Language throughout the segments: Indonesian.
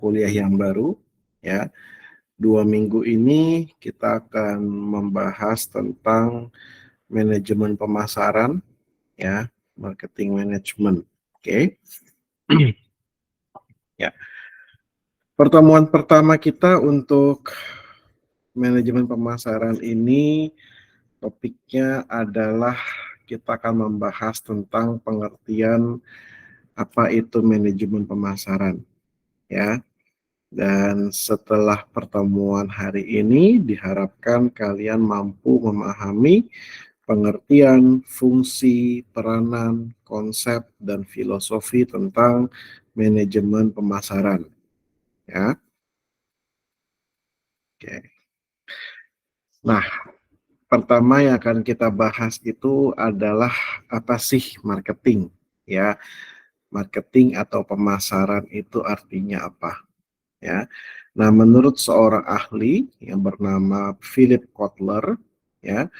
kuliah yang baru ya. 2 minggu ini kita akan membahas tentang manajemen pemasaran ya, marketing management. Oke. Ya. Pertemuan pertama kita untuk manajemen pemasaran ini topiknya adalah kita akan membahas tentang pengertian apa itu manajemen pemasaran ya. Dan setelah pertemuan hari ini, diharapkan kalian mampu memahami pengertian, fungsi, peranan, konsep, dan filosofi tentang manajemen pemasaran. Ya, oke. Nah, pertama yang akan kita bahas itu adalah apa sih marketing? Ya, marketing atau pemasaran itu artinya apa? Ya. Nah, menurut seorang ahli yang bernama Philip Kotler, ya,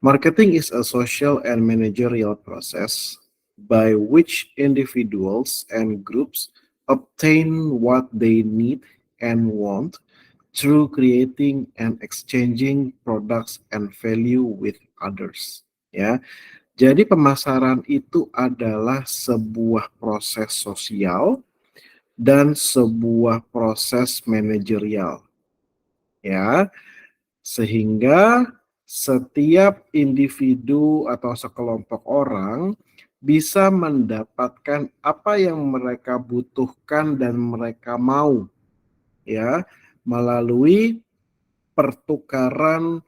marketing is a social and managerial process by which individuals and groups obtain what they need and want through creating and exchanging products and value with others. Ya, jadi pemasaran itu adalah sebuah proses sosial dan sebuah proses manajerial ya, sehingga setiap individu atau sekelompok orang bisa mendapatkan apa yang mereka butuhkan dan mereka mau ya, melalui pertukaran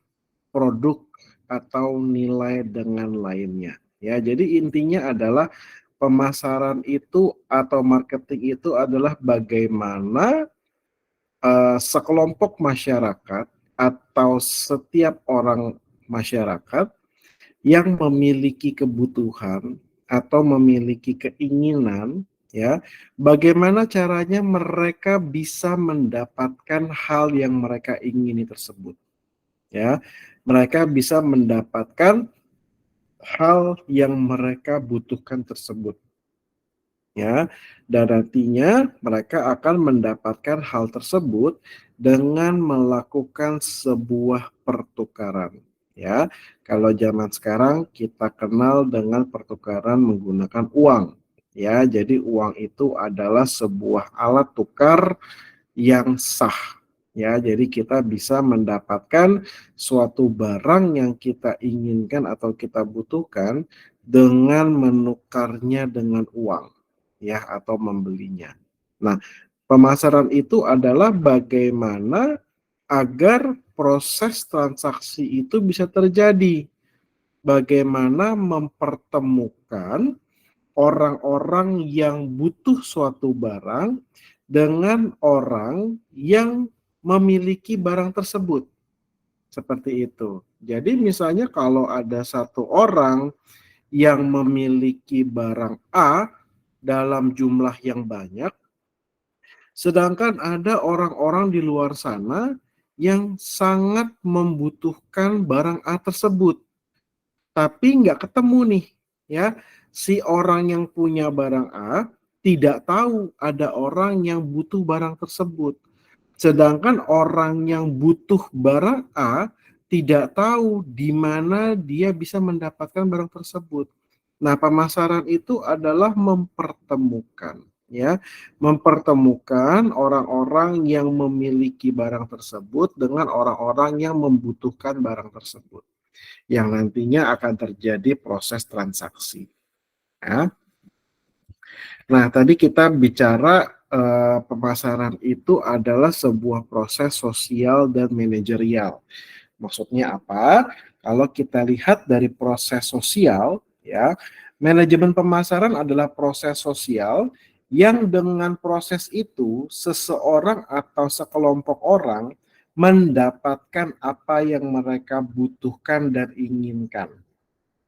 produk atau nilai dengan lainnya ya. Jadi intinya adalah pemasaran itu atau marketing itu adalah bagaimana sekelompok masyarakat atau setiap orang masyarakat yang memiliki kebutuhan atau memiliki keinginan ya, bagaimana caranya mereka bisa mendapatkan hal yang mereka ingini tersebut ya. Mereka bisa mendapatkan hal yang mereka butuhkan tersebut ya, dan nantinya mereka akan mendapatkan hal tersebut dengan melakukan sebuah pertukaran ya. Kalau zaman sekarang kita kenal dengan pertukaran menggunakan uang ya. Jadi uang itu adalah sebuah alat tukar yang sah ya. Jadi kita bisa mendapatkan suatu barang yang kita inginkan atau kita butuhkan dengan menukarnya dengan uang ya, atau membelinya. Nah, pemasaran itu adalah bagaimana agar proses transaksi itu bisa terjadi. Bagaimana mempertemukan orang-orang yang butuh suatu barang dengan orang yang memiliki barang tersebut. Seperti itu. Jadi misalnya kalau ada satu orang yang memiliki barang A dalam jumlah yang banyak, sedangkan ada orang-orang di luar sana yang sangat membutuhkan barang A tersebut, tapi nggak ketemu nih, ya. Si orang yang punya barang A tidak tahu ada orang yang butuh barang tersebut, sedangkan orang yang butuh barang A tidak tahu di mana dia bisa mendapatkan barang tersebut. Nah, pemasaran itu adalah mempertemukan ya, mempertemukan orang-orang yang memiliki barang tersebut dengan orang-orang yang membutuhkan barang tersebut, yang nantinya akan terjadi proses transaksi. Ya. Nah, tadi kita bicara pemasaran itu adalah sebuah proses sosial dan manajerial. Maksudnya apa? Kalau kita lihat dari proses sosial, ya, manajemen pemasaran adalah proses sosial yang dengan proses itu seseorang atau sekelompok orang mendapatkan apa yang mereka butuhkan dan inginkan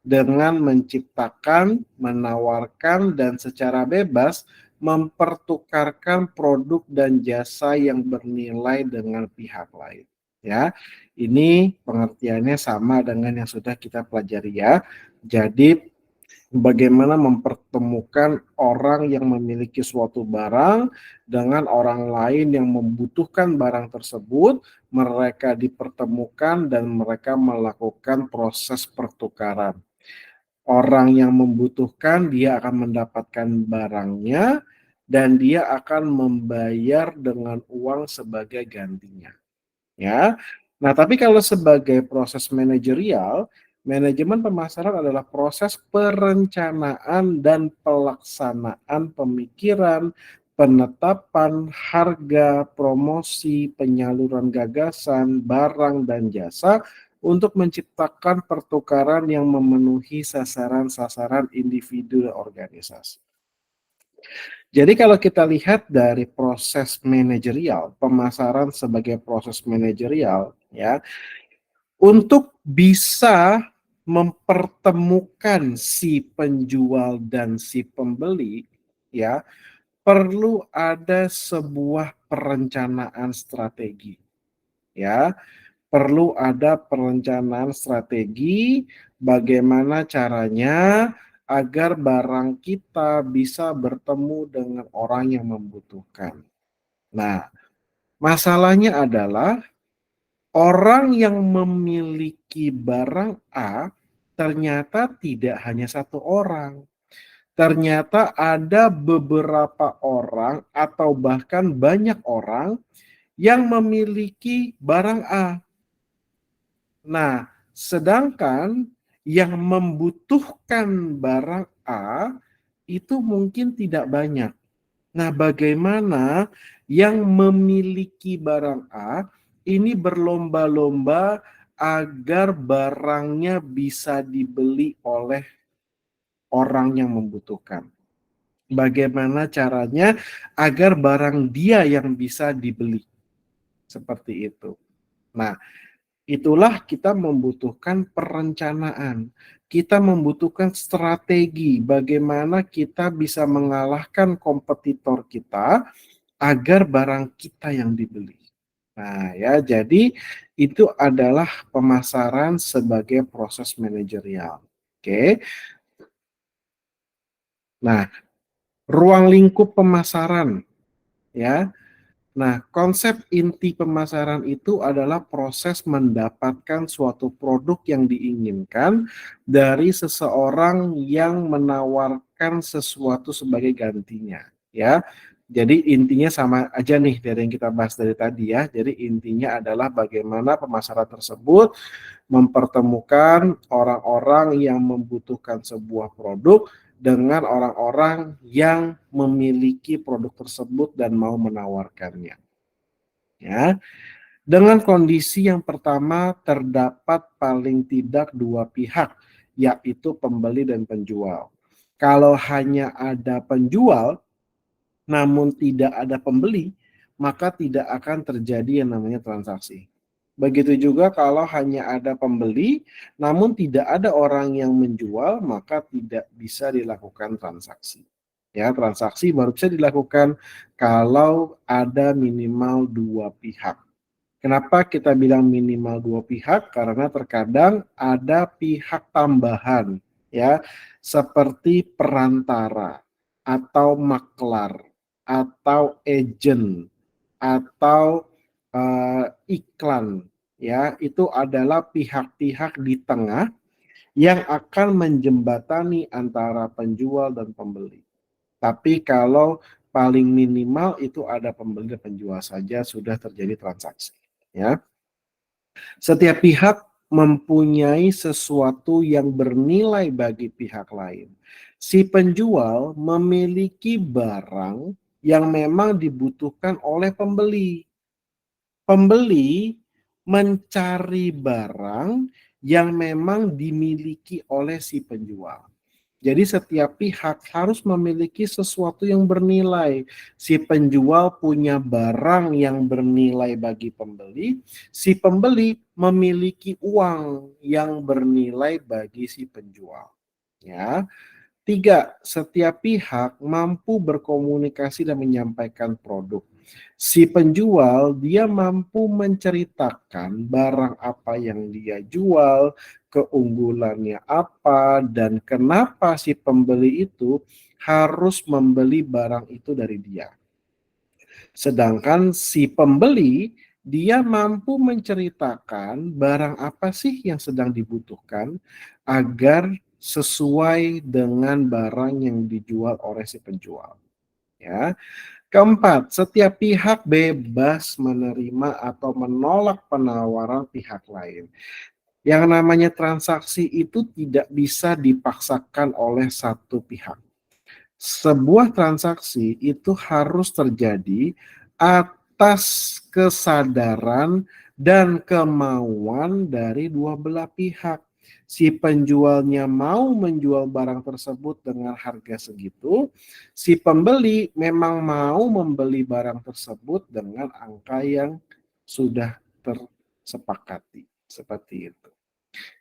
dengan menciptakan, menawarkan, dan secara bebas mempertukarkan produk dan jasa yang bernilai dengan pihak lain. Ya, ini pengertiannya sama dengan yang sudah kita pelajari ya. Jadi bagaimana mempertemukan orang yang memiliki suatu barang dengan orang lain yang membutuhkan barang tersebut, mereka dipertemukan dan mereka melakukan proses pertukaran. Orang yang membutuhkan dia akan mendapatkan barangnya dan dia akan membayar dengan uang sebagai gantinya. Ya. Nah, tapi kalau sebagai proses manajerial, manajemen pemasaran adalah proses perencanaan dan pelaksanaan pemikiran, penetapan harga, promosi, penyaluran gagasan, barang dan jasa untuk menciptakan pertukaran yang memenuhi sasaran-sasaran individu dan organisasi. Jadi kalau kita lihat dari proses manajerial, pemasaran sebagai proses manajerial, ya, untuk bisa mempertemukan si penjual dan si pembeli, ya, perlu ada sebuah perencanaan strategi, ya. Perlu ada perencanaan strategi bagaimana caranya agar barang kita bisa bertemu dengan orang yang membutuhkan. Nah, masalahnya adalah orang yang memiliki barang A ternyata tidak hanya satu orang. Ternyata ada beberapa orang atau bahkan banyak orang yang memiliki barang A. Nah, sedangkan yang membutuhkan barang A itu mungkin tidak banyak. Nah, bagaimana yang memiliki barang A ini berlomba-lomba agar barangnya bisa dibeli oleh orang yang membutuhkan. Bagaimana caranya agar barang dia yang bisa dibeli. Seperti itu. Nah, itulah kita membutuhkan perencanaan. Kita membutuhkan strategi bagaimana kita bisa mengalahkan kompetitor kita agar barang kita yang dibeli. Nah, ya, jadi itu adalah pemasaran sebagai proses manajerial. Oke. Nah, ruang lingkup pemasaran, ya. Nah, konsep inti pemasaran itu adalah proses mendapatkan suatu produk yang diinginkan dari seseorang yang menawarkan sesuatu sebagai gantinya, ya. Jadi intinya sama aja nih dari yang kita bahas dari tadi ya. Jadi intinya adalah bagaimana pemasaran tersebut mempertemukan orang-orang yang membutuhkan sebuah produk dengan orang-orang yang memiliki produk tersebut dan mau menawarkannya. Ya, dengan kondisi yang pertama terdapat paling tidak dua pihak, yaitu pembeli dan penjual. Kalau hanya ada penjual, namun tidak ada pembeli, maka tidak akan terjadi yang namanya transaksi. Begitu juga kalau hanya ada pembeli, namun tidak ada orang yang menjual, maka tidak bisa dilakukan transaksi. Ya, transaksi baru bisa dilakukan kalau ada minimal dua pihak. Kenapa kita bilang minimal dua pihak? Karena terkadang ada pihak tambahan, ya, seperti perantara atau maklar atau agent atau iklan, ya, itu adalah pihak-pihak di tengah yang akan menjembatani antara penjual dan pembeli. Tapi kalau paling minimal itu ada pembeli dan penjual saja sudah terjadi transaksi, ya. Setiap pihak mempunyai sesuatu yang bernilai bagi pihak lain. Si penjual memiliki barang yang memang dibutuhkan oleh pembeli. Pembeli mencari barang yang memang dimiliki oleh si penjual. Jadi setiap pihak harus memiliki sesuatu yang bernilai. Si penjual punya barang yang bernilai bagi pembeli, si pembeli memiliki uang yang bernilai bagi si penjual. Ya. 3, setiap pihak mampu berkomunikasi dan menyampaikan produk. Si penjual dia mampu menceritakan barang apa yang dia jual, keunggulannya apa, dan kenapa si pembeli itu harus membeli barang itu dari dia. Sedangkan si pembeli, dia mampu menceritakan barang apa sih yang sedang dibutuhkan agar sesuai dengan barang yang dijual oleh si penjual. Ya. Keempat, setiap pihak bebas menerima atau menolak penawaran pihak lain. Yang namanya transaksi itu tidak bisa dipaksakan oleh satu pihak. Sebuah transaksi itu harus terjadi atas kesadaran dan kemauan dari dua belah pihak. Si penjualnya mau menjual barang tersebut dengan harga segitu, si pembeli memang mau membeli barang tersebut dengan angka yang sudah tersepakati. Seperti itu.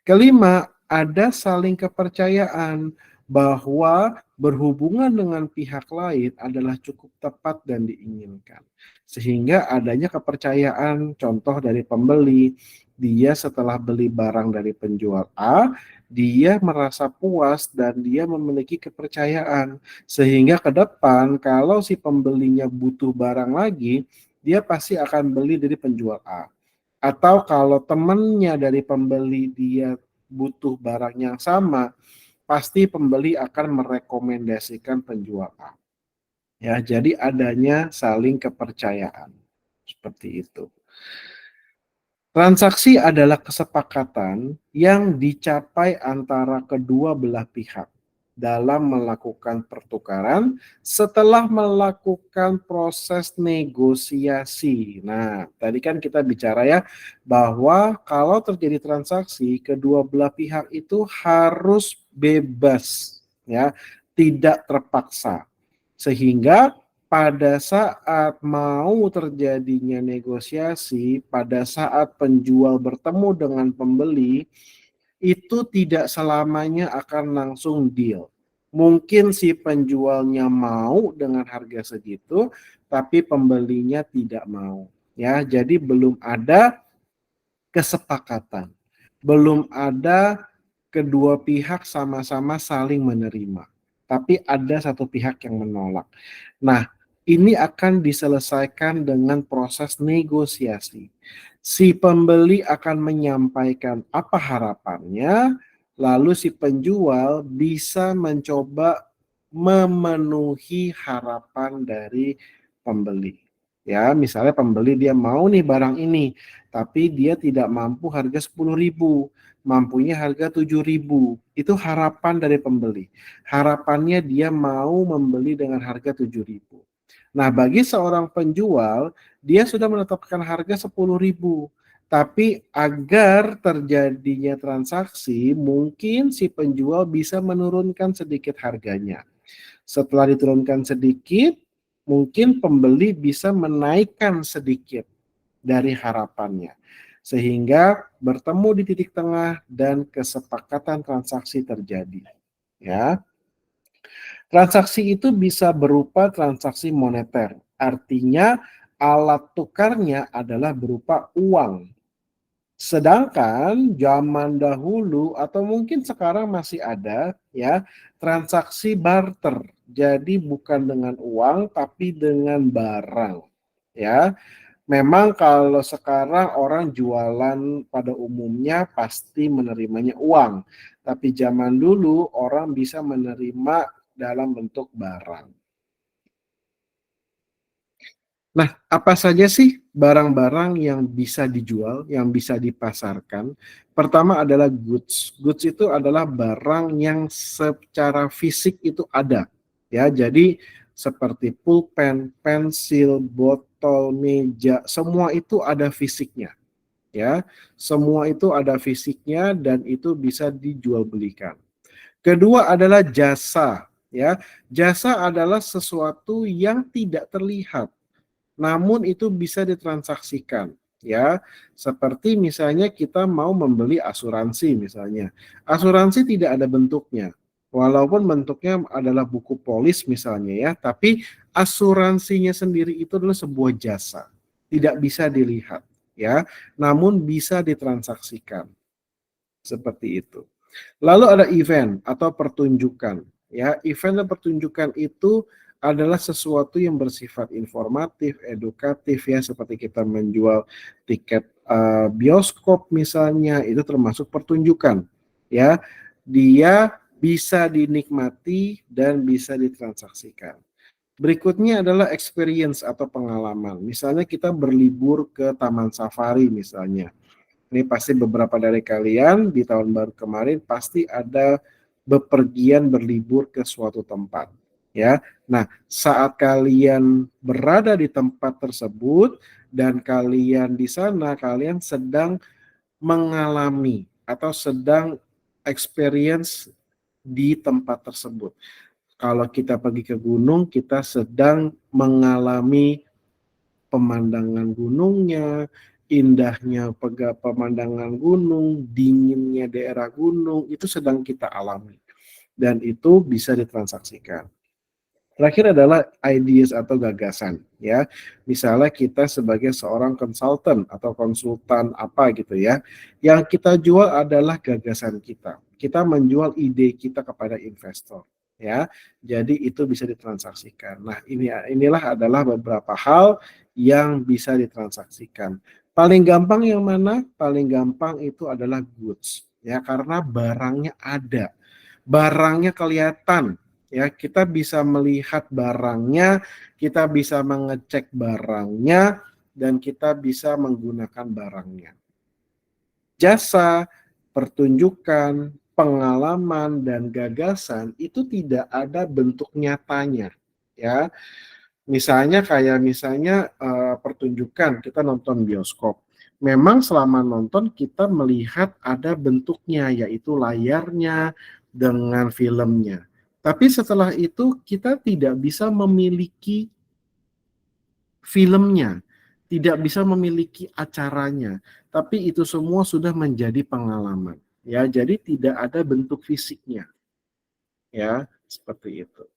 Kelima, ada saling kepercayaan bahwa berhubungan dengan pihak lain adalah cukup tepat dan diinginkan. Sehingga adanya kepercayaan, contoh dari pembeli, dia setelah beli barang dari penjual A, dia merasa puas dan dia memiliki kepercayaan. Sehingga ke depan kalau si pembelinya butuh barang lagi, dia pasti akan beli dari penjual A. Atau kalau temannya dari pembeli dia butuh barang yang sama, pasti pembeli akan merekomendasikan penjual A. Ya, jadi adanya saling kepercayaan. Seperti itu. Transaksi adalah kesepakatan yang dicapai antara kedua belah pihak dalam melakukan pertukaran setelah melakukan proses negosiasi. Nah, tadi kan kita bicara ya bahwa kalau terjadi transaksi, kedua belah pihak itu harus bebas ya, tidak terpaksa. Sehingga pada saat mau terjadinya negosiasi, pada saat penjual bertemu dengan pembeli, itu tidak selamanya akan langsung deal. Mungkin si penjualnya mau dengan harga segitu, tapi pembelinya tidak mau. Ya, jadi belum ada kesepakatan. Belum ada kedua pihak sama-sama saling menerima. Tapi ada satu pihak yang menolak. Nah, ini akan diselesaikan dengan proses negosiasi. Si pembeli akan menyampaikan apa harapannya, lalu si penjual bisa mencoba memenuhi harapan dari pembeli. Ya, misalnya pembeli dia mau nih barang ini, tapi dia tidak mampu harga 10.000, mampunya harga 7.000. Itu harapan dari pembeli. Harapannya dia mau membeli dengan harga 7.000. Nah, bagi seorang penjual, dia sudah menetapkan harga 10.000. Tapi agar terjadinya transaksi, mungkin si penjual bisa menurunkan sedikit harganya. Setelah diturunkan sedikit, mungkin pembeli bisa menaikkan sedikit dari harapannya. Sehingga bertemu di titik tengah dan kesepakatan transaksi terjadi. Ya. Transaksi itu bisa berupa transaksi moneter. Artinya alat tukarnya adalah berupa uang. Sedangkan zaman dahulu atau mungkin sekarang masih ada ya transaksi barter. Jadi bukan dengan uang tapi dengan barang. Ya. Memang kalau sekarang orang jualan pada umumnya pasti menerimanya uang. Tapi zaman dulu orang bisa menerima dalam bentuk barang. Nah, apa saja sih barang-barang yang bisa dijual, yang bisa dipasarkan? Pertama adalah goods. Goods itu adalah barang yang secara fisik itu ada. Ya, jadi seperti pulpen, pensil, botol, meja, semua itu ada fisiknya. Ya, semua itu ada fisiknya dan itu bisa dijual belikan. Kedua adalah jasa. Ya, jasa adalah sesuatu yang tidak terlihat namun itu bisa ditransaksikan ya. Seperti misalnya kita mau membeli asuransi misalnya. Asuransi tidak ada bentuknya. Walaupun bentuknya adalah buku polis misalnya ya, tapi asuransinya sendiri itu adalah sebuah jasa. Tidak bisa dilihat ya, namun bisa ditransaksikan. seperti itu. Lalu ada event atau pertunjukan. Ya, event dan pertunjukan itu adalah sesuatu yang bersifat informatif, edukatif ya, seperti kita menjual tiket bioskop misalnya, itu termasuk pertunjukan. Ya, dia bisa dinikmati dan bisa ditransaksikan. Berikutnya adalah experience atau pengalaman. Misalnya kita berlibur ke Taman Safari misalnya. Ini pasti beberapa dari kalian di tahun baru kemarin pasti ada bepergian berlibur ke suatu tempat, ya. Nah, saat kalian berada di tempat tersebut dan kalian di sana, kalian sedang mengalami atau sedang experience di tempat tersebut. Kalau kita pergi ke gunung, kita sedang mengalami pemandangan gunungnya, indahnya pemandangan gunung, dinginnya daerah gunung, itu sedang kita alami. Dan itu bisa ditransaksikan. Terakhir adalah ideas atau gagasan, ya. Misalnya kita sebagai seorang konsultan atau konsultan apa gitu ya, yang kita jual adalah gagasan kita. Kita menjual ide kita kepada investor, ya. Jadi itu bisa ditransaksikan. Nah, inilah adalah beberapa hal yang bisa ditransaksikan. Paling gampang yang mana? Paling gampang itu adalah goods, ya, karena barangnya ada. Barangnya kelihatan, ya, kita bisa melihat barangnya, kita bisa mengecek barangnya, dan kita bisa menggunakan barangnya. Jasa, pertunjukan, pengalaman, dan gagasan itu tidak ada bentuk nyatanya, ya. Misalnya pertunjukan, kita nonton bioskop. Memang selama nonton kita melihat ada bentuknya, yaitu layarnya dengan filmnya. Tapi setelah itu kita tidak bisa memiliki filmnya, tidak bisa memiliki acaranya, tapi itu semua sudah menjadi pengalaman. Ya, jadi tidak ada bentuk fisiknya. Ya, seperti itu.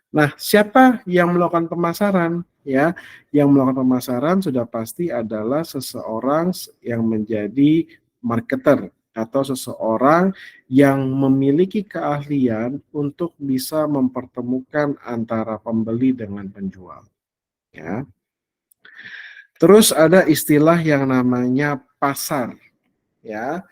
Nah, siapa yang melakukan pemasaran? Ya, yang melakukan pemasaran sudah pasti adalah seseorang yang menjadi marketer atau seseorang yang memiliki keahlian untuk bisa mempertemukan antara pembeli dengan penjual. Ya. Terus ada istilah yang namanya pasar. Ya,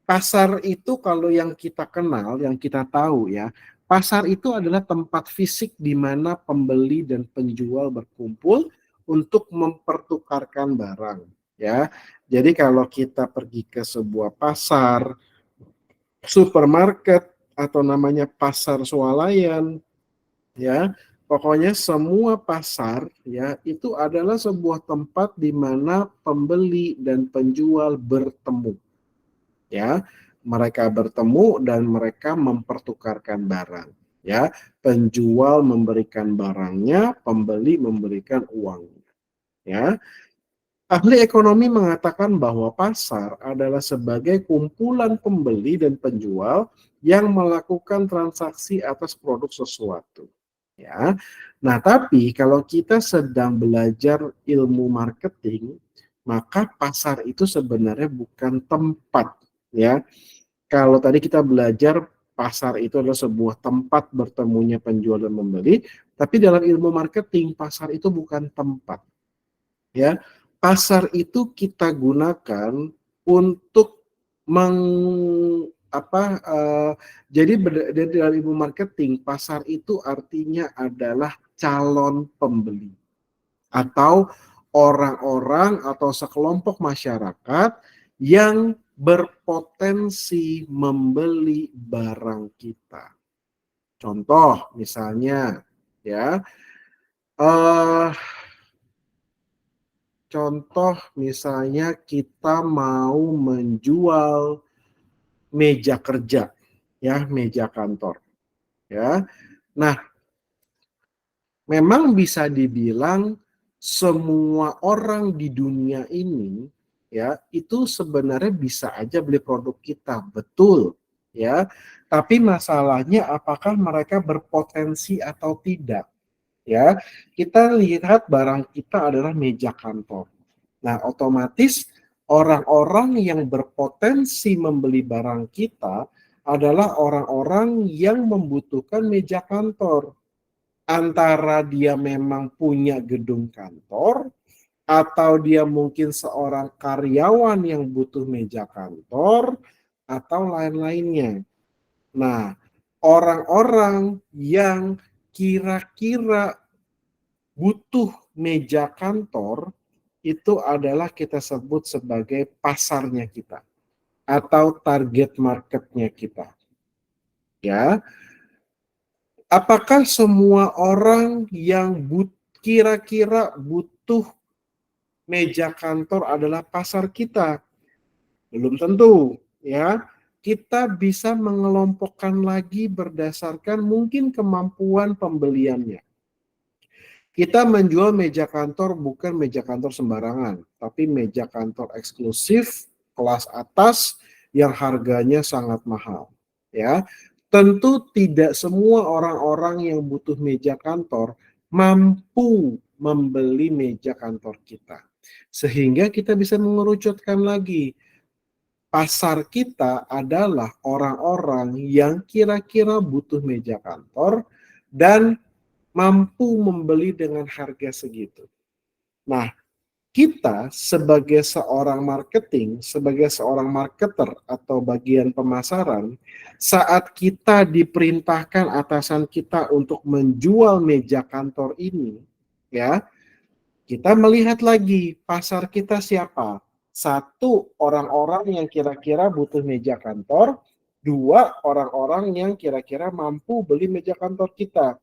pasar itu kalau yang kita kenal, yang kita tahu ya, pasar itu adalah tempat fisik di mana pembeli dan penjual berkumpul untuk mempertukarkan barang, ya. Jadi kalau kita pergi ke sebuah pasar, supermarket atau namanya pasar swalayan, ya, pokoknya semua pasar ya itu adalah sebuah tempat di mana pembeli dan penjual bertemu, ya. Mereka bertemu dan mereka mempertukarkan barang, ya. Penjual memberikan barangnya, pembeli memberikan uangnya, ya. Ahli ekonomi mengatakan bahwa pasar adalah sebagai kumpulan pembeli dan penjual yang melakukan transaksi atas produk sesuatu, ya. Nah, tapi kalau kita sedang belajar ilmu marketing, maka pasar itu sebenarnya bukan tempat, ya. Kalau tadi kita belajar pasar itu adalah sebuah tempat bertemunya penjual dan membeli, tapi dalam ilmu marketing pasar itu bukan tempat, ya. Pasar itu kita gunakan untuk meng apa jadi dalam ilmu marketing pasar itu artinya adalah calon pembeli atau orang-orang atau sekelompok masyarakat yang berpotensi membeli barang kita. Contoh misalnya ya, eh contoh misalnya kita mau menjual meja kerja, ya, meja kantor, ya. Nah, memang bisa dibilang semua orang di dunia ini, ya, itu sebenarnya bisa aja beli produk kita, betul, ya. Tapi masalahnya apakah mereka berpotensi atau tidak, ya. Kita lihat barang kita adalah meja kantor. Nah, otomatis Orang-orang yang berpotensi membeli barang kita adalah orang-orang yang membutuhkan meja kantor. Antara dia memang punya gedung kantor, atau dia mungkin seorang karyawan yang butuh meja kantor, atau lain-lainnya. Nah, orang-orang yang kira-kira butuh meja kantor itu adalah kita sebut sebagai pasarnya kita atau target marketnya kita. Ya, apakah semua orang yang kira-kira butuh meja kantor adalah pasar kita? Belum tentu, ya. Kita bisa mengelompokkan lagi berdasarkan mungkin kemampuan pembeliannya. Kita menjual meja kantor bukan meja kantor sembarangan, tapi meja kantor eksklusif, kelas atas, yang harganya sangat mahal. Ya, tentu tidak semua orang-orang yang butuh meja kantor mampu membeli meja kantor kita. Sehingga kita bisa mengerucutkan lagi, pasar kita adalah orang-orang yang kira-kira butuh meja kantor dan mampu membeli dengan harga segitu. Nah, kita sebagai seorang marketing, sebagai seorang marketer atau bagian pemasaran, saat kita diperintahkan atasan kita untuk menjual meja kantor ini, ya, kita melihat lagi pasar kita siapa. Satu, orang-orang yang kira-kira butuh meja kantor. Dua, orang-orang yang kira-kira mampu beli meja kantor kita.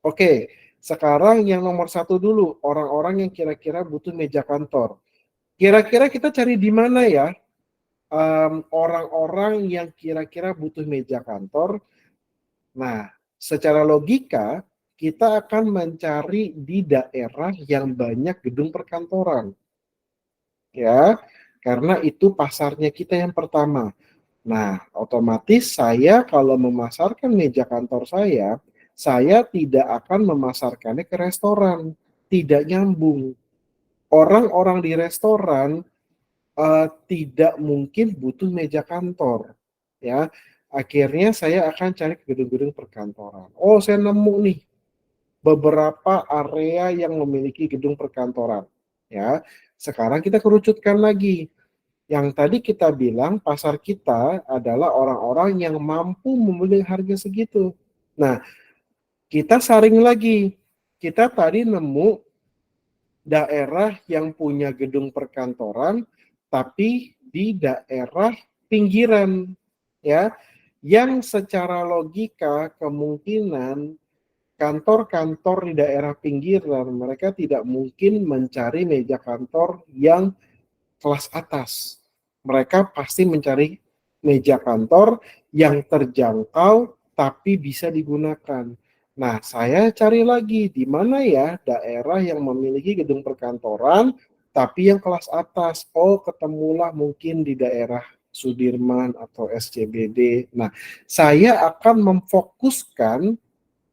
Oke, sekarang yang nomor satu dulu, orang-orang yang kira-kira butuh meja kantor. Kira-kira kita cari di mana ya orang-orang yang kira-kira butuh meja kantor? Nah, secara logika, kita akan mencari di daerah yang banyak gedung perkantoran. Ya, karena itu pasarnya kita yang pertama. Nah, otomatis saya kalau memasarkan meja kantor saya tidak akan memasarkannya ke restoran. Tidak nyambung. Orang-orang di restoran tidak mungkin butuh meja kantor. Ya, akhirnya saya akan cari ke gedung-gedung perkantoran. Oh, saya nemu nih beberapa area yang memiliki gedung perkantoran. Ya, sekarang kita kerucutkan lagi. Yang tadi kita bilang pasar kita adalah orang-orang yang mampu membeli harga segitu. Nah, kita saring lagi. Kita tadi nemu daerah yang punya gedung perkantoran, tapi di daerah pinggiran, ya, yang secara logika kemungkinan kantor-kantor di daerah pinggiran mereka tidak mungkin mencari meja kantor yang kelas atas. Mereka pasti mencari meja kantor yang terjangkau tapi bisa digunakan. Nah, saya cari lagi di mana ya daerah yang memiliki gedung perkantoran tapi yang kelas atas. Oh, ketemulah mungkin di daerah Sudirman atau SCBD. Nah, saya akan memfokuskan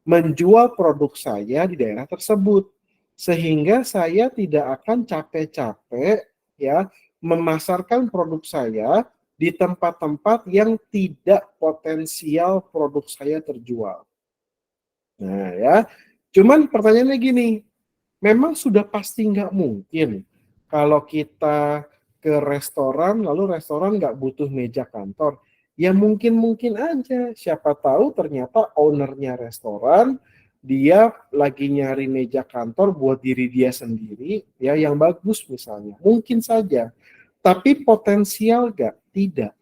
menjual produk saya di daerah tersebut. Sehingga saya tidak akan capek-capek ya memasarkan produk saya di tempat-tempat yang tidak potensial produk saya terjual. Nah ya, cuman pertanyaannya gini, memang sudah pasti nggak mungkin kalau kita ke restoran, lalu restoran nggak butuh meja kantor. Ya mungkin-mungkin aja, siapa tahu ternyata ownernya restoran, dia lagi nyari meja kantor buat diri dia sendiri, ya yang bagus misalnya. Mungkin saja, tapi potensial nggak? Tidak.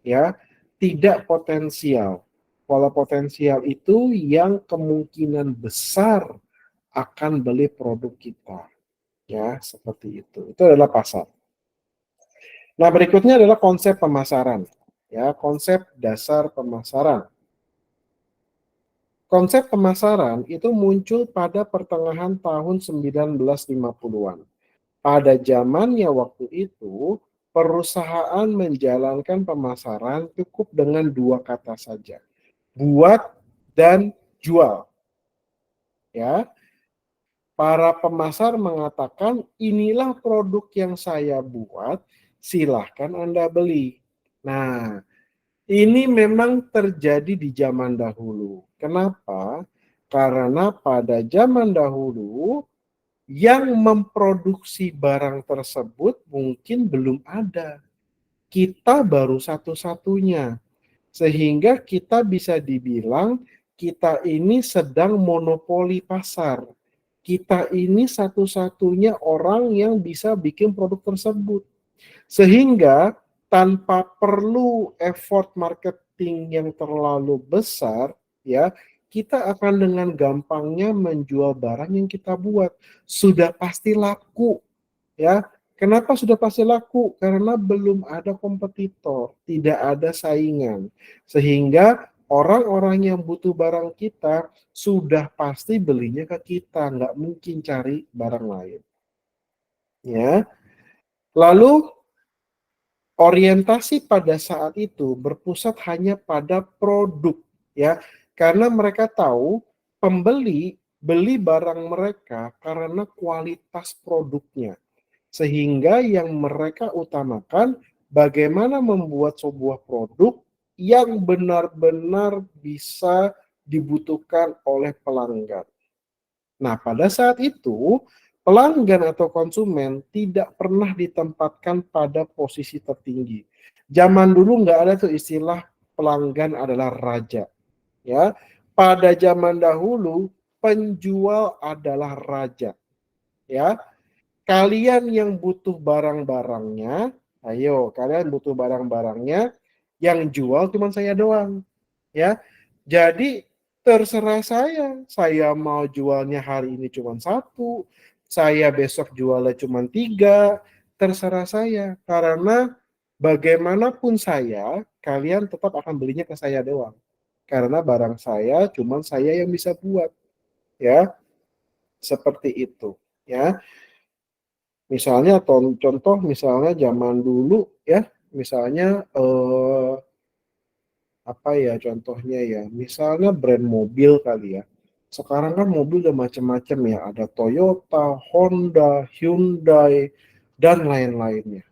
Ya, tidak potensial. Kalau potensial itu yang kemungkinan besar akan beli produk kita. Ya, seperti itu. Itu adalah pasar. Nah, berikutnya adalah konsep pemasaran. Ya, konsep dasar pemasaran. Konsep pemasaran itu muncul pada pertengahan tahun 1950-an. Pada zamannya waktu itu, perusahaan menjalankan pemasaran cukup dengan dua kata saja. Buat dan jual. Ya, Para pemasar mengatakan, inilah produk yang saya buat, silahkan Anda beli. Nah, ini memang terjadi di zaman dahulu. Kenapa? Karena pada zaman dahulu, yang memproduksi barang tersebut mungkin belum ada. Kita baru satu-satunya. Sehingga kita bisa dibilang kita ini sedang monopoli pasar. Kita ini satu-satunya orang yang bisa bikin produk tersebut. Sehingga tanpa perlu effort marketing yang terlalu besar, ya, kita akan dengan gampangnya menjual barang yang kita buat. Sudah pasti laku, ya. Kenapa sudah pasti laku? Karena belum ada kompetitor, tidak ada saingan. Sehingga orang-orang yang butuh barang kita sudah pasti belinya ke kita, nggak mungkin cari barang lain. Ya, lalu orientasi pada saat itu berpusat hanya pada produk, ya, karena mereka tahu pembeli beli barang mereka karena kualitas produknya. Sehingga yang mereka utamakan bagaimana membuat sebuah produk yang benar-benar bisa dibutuhkan oleh pelanggan. Nah, pada saat itu pelanggan atau konsumen tidak pernah ditempatkan pada posisi tertinggi. Zaman dulu nggak ada tuh istilah pelanggan adalah raja, ya. Pada zaman dahulu penjual adalah raja, ya. Kalian yang butuh barang-barangnya, ayo kalian butuh barang-barangnya, yang jual cuma saya doang, ya. Jadi terserah saya mau jualnya hari ini cuma satu, saya besok jualnya cuma tiga, terserah saya. Karena bagaimanapun kalian tetap akan belinya ke saya doang. Karena barang saya cuma saya yang bisa buat, ya, seperti itu, ya. Misalnya contoh misalnya zaman dulu, ya, misalnya apa ya contohnya ya, misalnya brand mobil kali ya. Sekarang kan mobil udah macam-macam ya, ada Toyota, Honda, Hyundai, dan lain-lainnya.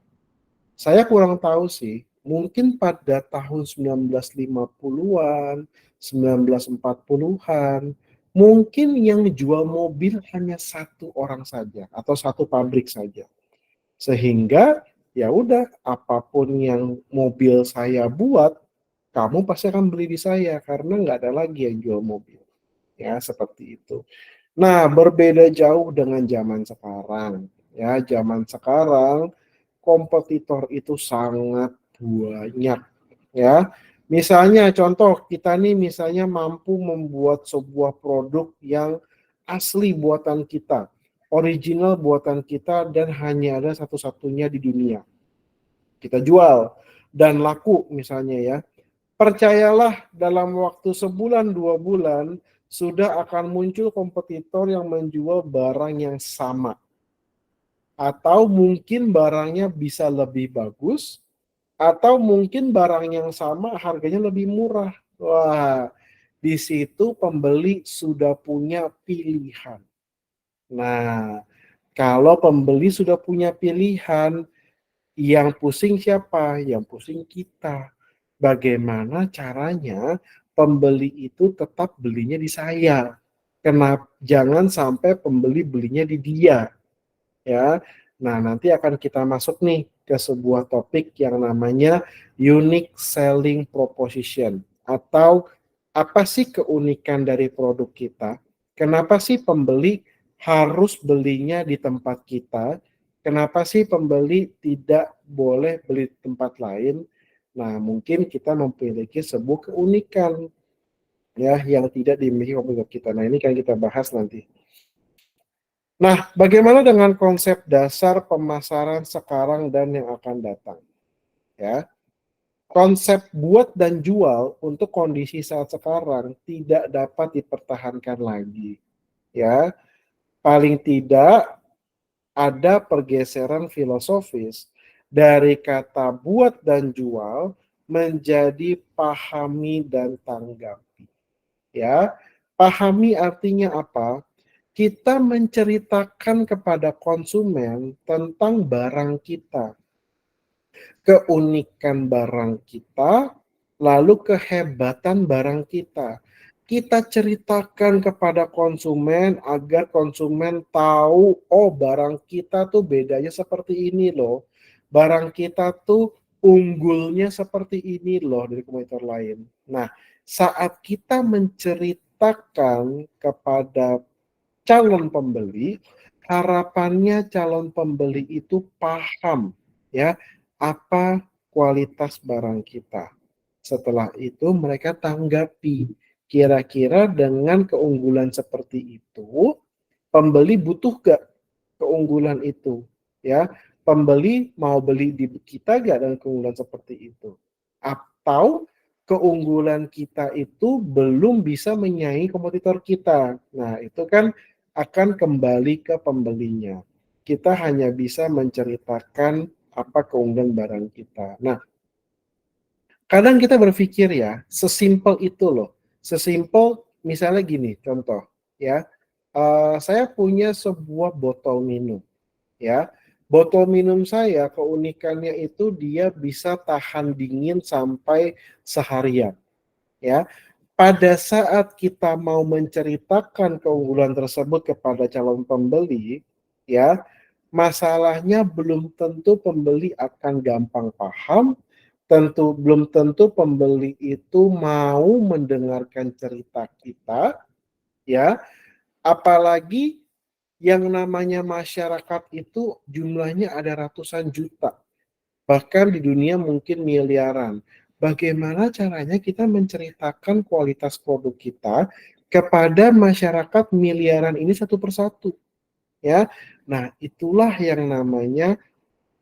Saya kurang tahu sih, mungkin pada tahun 1950-an, 1940-an, mungkin yang jual mobil hanya satu orang saja atau satu pabrik saja. Sehingga ya udah apapun yang mobil saya buat, kamu pasti akan beli di saya karena nggak ada lagi yang jual mobil. Ya, seperti itu. Nah, berbeda jauh dengan zaman sekarang. Ya, zaman sekarang kompetitor itu sangat banyak. Ya, misalnya contoh kita nih misalnya mampu membuat sebuah produk yang asli buatan kita, original buatan kita dan hanya ada satu-satunya di dunia. Kita jual dan laku misalnya ya. Percayalah dalam waktu sebulan 2 bulan sudah akan muncul kompetitor yang menjual barang yang sama. Atau mungkin barangnya bisa lebih bagus, atau mungkin barang yang sama harganya lebih murah. Wah, di situ pembeli sudah punya pilihan. Nah, kalau pembeli sudah punya pilihan, yang pusing siapa? Yang pusing kita. Bagaimana caranya pembeli itu tetap belinya di saya? Kenapa? Jangan sampai pembeli belinya di dia, ya. Nah, nanti akan kita masuk nih ke sebuah topik yang namanya unique selling proposition atau apa sih keunikan dari produk kita? Kenapa sih pembeli harus belinya di tempat kita? Kenapa sih pembeli tidak boleh beli di tempat lain? Nah, mungkin kita memiliki sebuah keunikan ya yang tidak dimiliki kompetitor kita. Nah, ini kan kita bahas nanti. Nah, bagaimana dengan konsep dasar pemasaran sekarang dan yang akan datang? Ya, konsep buat dan jual untuk kondisi saat sekarang tidak dapat dipertahankan lagi. Ya, paling tidak ada pergeseran filosofis dari kata buat dan jual menjadi pahami dan tanggapi. Ya, pahami artinya apa? kita menceritakan kepada konsumen tentang barang kita, keunikan barang kita, lalu kehebatan barang kita. Kita ceritakan kepada konsumen agar konsumen tahu, oh barang kita tuh bedanya seperti ini loh. Barang kita tuh unggulnya seperti ini loh dari kompetitor lain. Nah, saat kita menceritakan kepada calon pembeli, harapannya calon pembeli itu paham ya apa kualitas barang kita. Setelah itu mereka tanggapi, kira-kira dengan keunggulan seperti itu, pembeli butuh gak keunggulan itu? Ya, pembeli mau beli di kita gak dengan keunggulan seperti itu? Atau keunggulan kita itu belum bisa menyaingi kompetitor kita? Nah, itu kan akan kembali ke pembelinya. Kita hanya bisa menceritakan apa keunggulan barang kita. Nah, kadang kita berpikir ya, sesimpel itu loh. Sesimpel misalnya gini, contoh ya. Saya punya sebuah botol minum ya. Botol minum saya keunikannya itu dia bisa tahan dingin sampai seharian ya. Pada saat kita mau menceritakan keunggulan tersebut kepada calon pembeli ya, masalahnya belum tentu pembeli akan gampang paham, belum tentu pembeli itu mau mendengarkan cerita kita ya, apalagi yang namanya masyarakat itu jumlahnya ada ratusan juta, bahkan di dunia mungkin miliaran. Bagaimana caranya kita menceritakan kualitas produk kita kepada masyarakat miliaran ini satu persatu ya. Nah, itulah yang namanya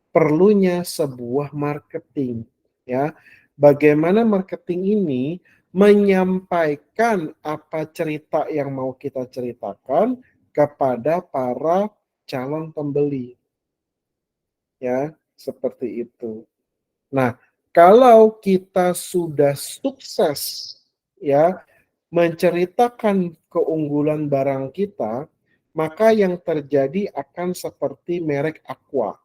perlunya sebuah marketing ya. Bagaimana marketing ini menyampaikan apa cerita yang mau kita ceritakan kepada para calon pembeli ya, seperti itu. Nah, kalau kita sudah sukses ya menceritakan keunggulan barang kita, maka yang terjadi akan seperti merek Aqua.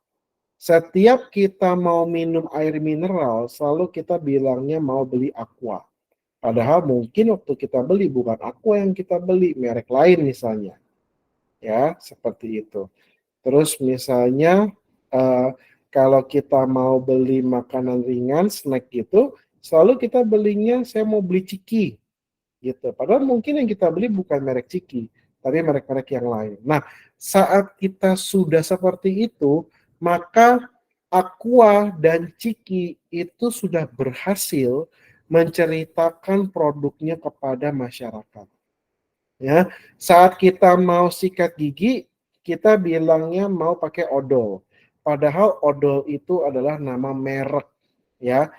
Setiap kita mau minum air mineral, selalu kita bilangnya mau beli Aqua. Padahal mungkin waktu kita beli bukan Aqua yang kita beli, merek lain misalnya. Ya, seperti itu. Terus misalnya uh, kalau kita mau beli makanan ringan, snack gitu, selalu kita belinya saya mau beli Ciki gitu. Padahal mungkin yang kita beli bukan merek Ciki, tapi merek-merek yang lain. Nah, saat kita sudah seperti itu, maka Aqua dan Ciki itu sudah berhasil menceritakan produknya kepada masyarakat. Ya, saat kita mau sikat gigi, kita bilangnya mau pakai odol. Padahal odol itu adalah nama merek, ya.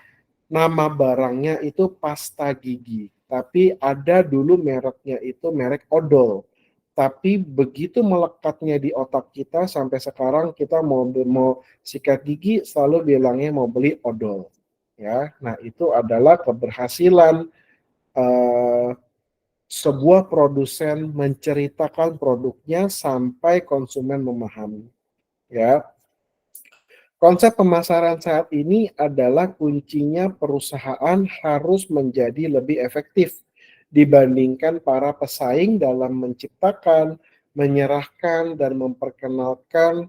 Nama barangnya itu pasta gigi, tapi ada dulu mereknya itu merek odol. Tapi begitu melekatnya di otak kita sampai sekarang kita mau sikat gigi selalu bilangnya mau beli odol. Ya, nah itu adalah keberhasilan uh, sebuah produsen menceritakan produknya sampai konsumen memahami. Ya, konsep pemasaran saat ini adalah kuncinya perusahaan harus menjadi lebih efektif dibandingkan para pesaing dalam menciptakan, menyerahkan, dan memperkenalkan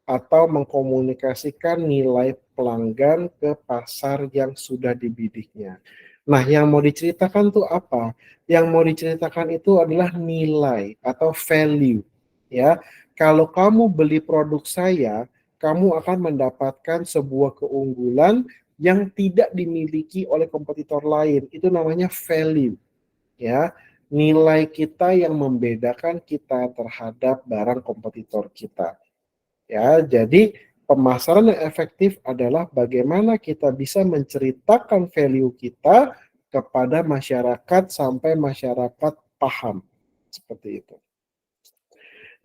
atau mengkomunikasikan nilai pelanggan ke pasar yang sudah dibidiknya. Nah, yang mau diceritakan tuh apa? Yang mau diceritakan itu adalah nilai atau value. Ya, kalau kamu beli produk saya, kamu akan mendapatkan sebuah keunggulan yang tidak dimiliki oleh kompetitor lain. Itu namanya value. Ya, nilai kita yang membedakan kita terhadap barang kompetitor kita. Ya, jadi pemasaran yang efektif adalah bagaimana kita bisa menceritakan value kita kepada masyarakat sampai masyarakat paham. Seperti itu.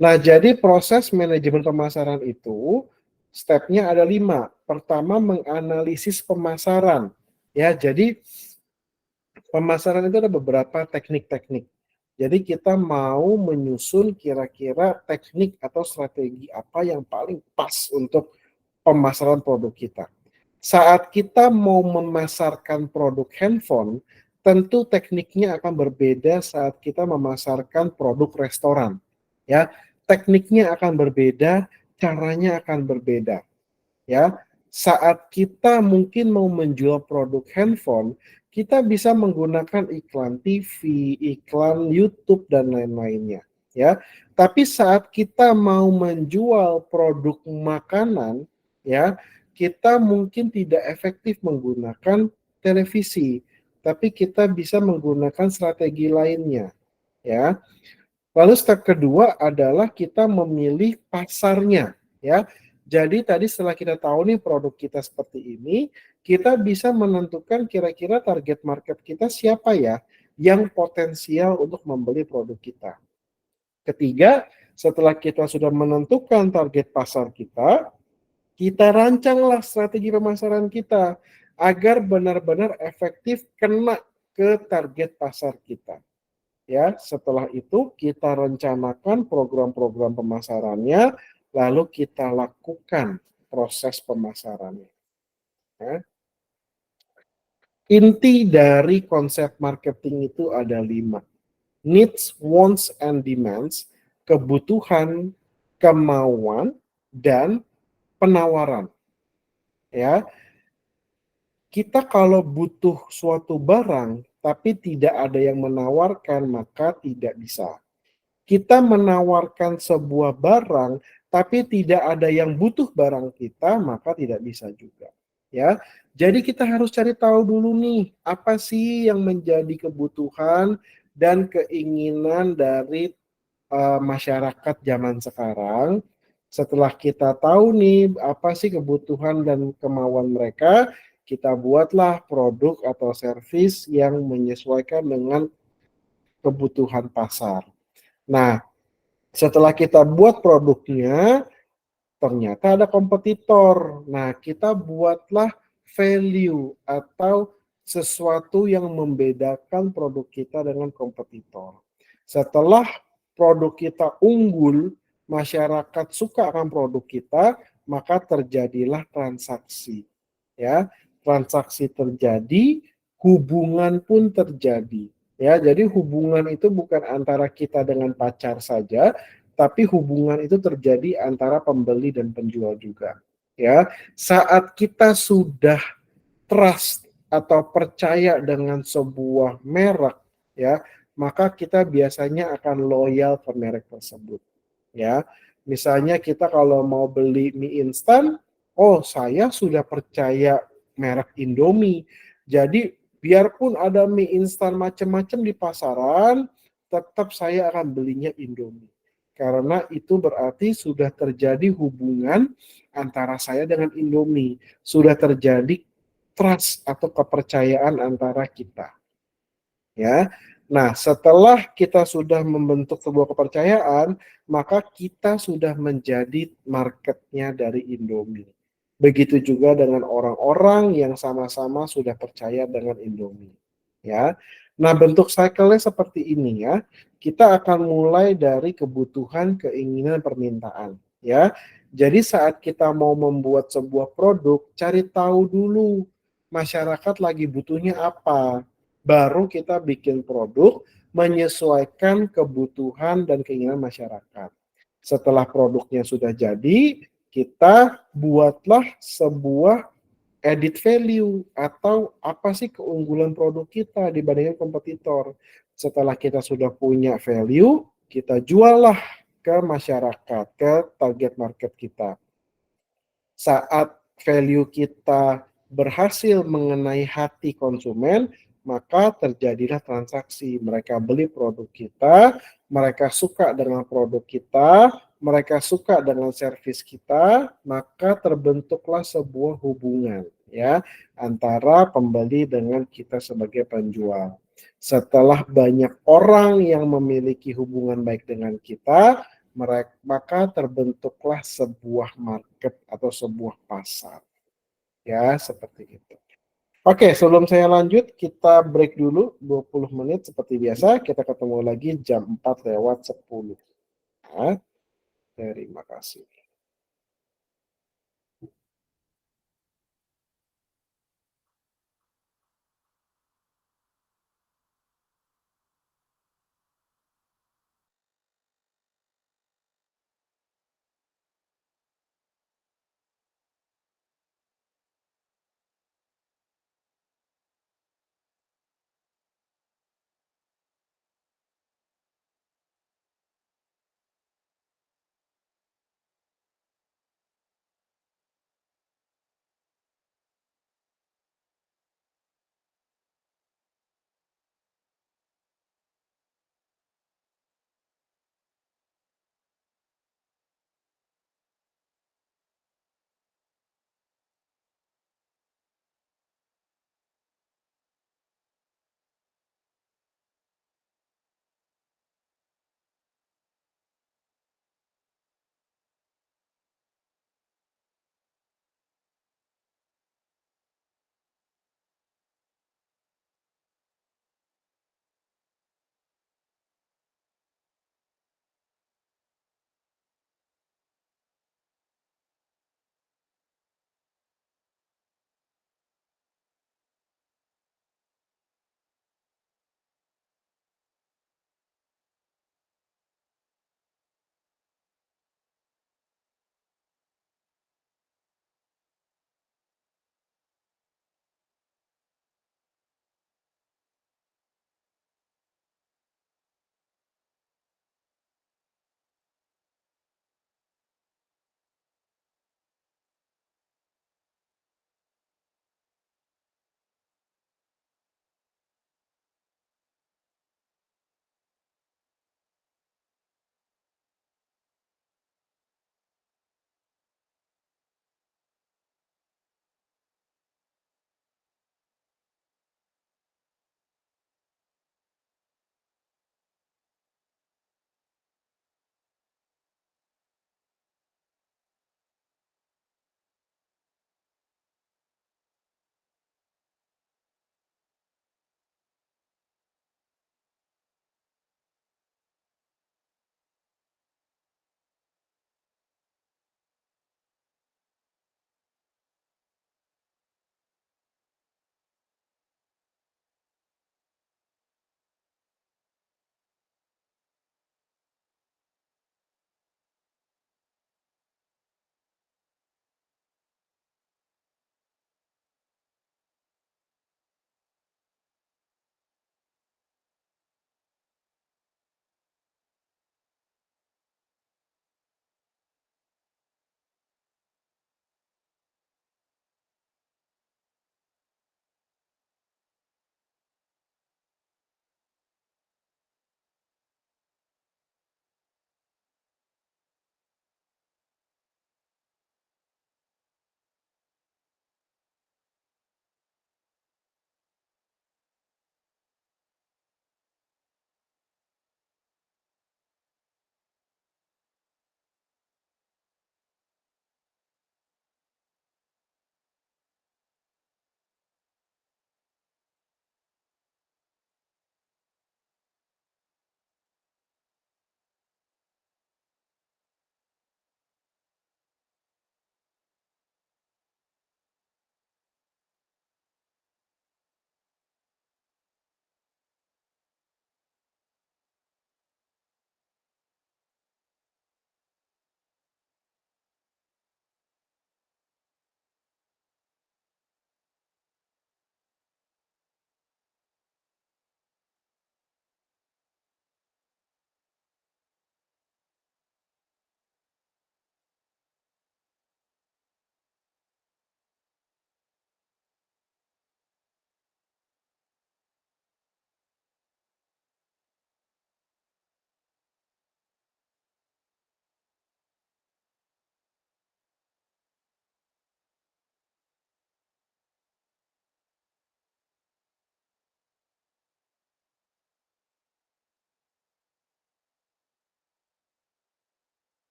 Nah, jadi proses manajemen pemasaran itu stepnya ada 5. Pertama, menganalisis pemasaran. Ya, jadi pemasaran itu ada beberapa teknik-teknik. Jadi kita mau menyusun kira-kira teknik atau strategi apa yang paling pas untuk pemasaran produk kita. Saat kita mau memasarkan produk handphone, tentu tekniknya akan berbeda saat kita memasarkan produk restoran. Ya, tekniknya akan berbeda, caranya akan berbeda. Ya, saat kita mungkin mau menjual produk handphone, kita bisa menggunakan iklan TV, iklan YouTube dan lain-lainnya. Ya, tapi saat kita mau menjual produk makanan, ya, kita mungkin tidak efektif menggunakan televisi, tapi kita bisa menggunakan strategi lainnya. Ya, lalu step kedua adalah kita memilih pasarnya, ya. Jadi tadi setelah kita tahu nih produk kita seperti ini, kita bisa menentukan kira-kira target market kita siapa ya yang potensial untuk membeli produk kita. Ketiga, setelah kita sudah menentukan target pasar kita rancanglah strategi pemasaran kita agar benar-benar efektif kena ke target pasar kita. Ya, setelah itu kita rencanakan program-program pemasarannya, lalu kita lakukan proses pemasarannya. Ya. Inti dari konsep marketing itu ada 5. Needs, wants, and demands, kebutuhan, kemauan, dan penawaran. Ya, kita kalau butuh suatu barang tapi tidak ada yang menawarkan, maka tidak bisa. Kita menawarkan sebuah barang tapi tidak ada yang butuh barang kita, maka tidak bisa juga. Ya. Jadi kita harus cari tahu dulu nih, apa sih yang menjadi kebutuhan dan keinginan dari masyarakat zaman sekarang. Setelah kita tahu nih apa sih kebutuhan dan kemauan mereka, kita buatlah produk atau servis yang menyesuaikan dengan kebutuhan pasar. Nah, setelah kita buat produknya, ternyata ada kompetitor. Nah, kita buatlah value atau sesuatu yang membedakan produk kita dengan kompetitor. Setelah produk kita unggul, masyarakat suka akan produk kita, maka terjadilah transaksi. Ya, transaksi terjadi, hubungan pun terjadi. Ya, jadi hubungan itu bukan antara kita dengan pacar saja, tapi hubungan itu terjadi antara pembeli dan penjual juga. Ya, saat kita sudah trust atau percaya dengan sebuah merek, ya, maka kita biasanya akan loyal ke merek tersebut. Ya, misalnya kita kalau mau beli mie instan, oh saya sudah percaya merek Indomie. Jadi biarpun ada mie instan macam-macam di pasaran, tetap saya akan belinya Indomie. Karena itu berarti sudah terjadi hubungan antara saya dengan Indomie. Sudah terjadi trust atau kepercayaan antara kita. Ya. Nah, setelah kita sudah membentuk sebuah kepercayaan, maka kita sudah menjadi marketnya dari Indomie. Begitu juga dengan orang-orang yang sama-sama sudah percaya dengan Indomie. Ya. Nah, bentuk cycle-nya seperti ini ya. Kita akan mulai dari kebutuhan, keinginan, permintaan. Ya. Jadi saat kita mau membuat sebuah produk, cari tahu dulu masyarakat lagi butuhnya apa, baru kita bikin produk menyesuaikan kebutuhan dan keinginan masyarakat. Setelah produknya sudah jadi, kita buatlah sebuah edit value atau apa sih keunggulan produk kita dibandingkan kompetitor. Setelah kita sudah punya value, kita juallah ke masyarakat, ke target market kita. Saat value kita berhasil mengenai hati konsumen, maka terjadilah transaksi. Mereka beli produk kita, mereka suka dengan produk kita, mereka suka dengan servis kita, maka terbentuklah sebuah hubungan ya antara pembeli dengan kita sebagai penjual. Setelah banyak orang yang memiliki hubungan baik dengan kita, maka terbentuklah sebuah market atau sebuah pasar. Ya, seperti itu. Oke, sebelum saya lanjut, kita break dulu 20 menit seperti biasa. Kita ketemu lagi jam 4:10. Ya, terima kasih.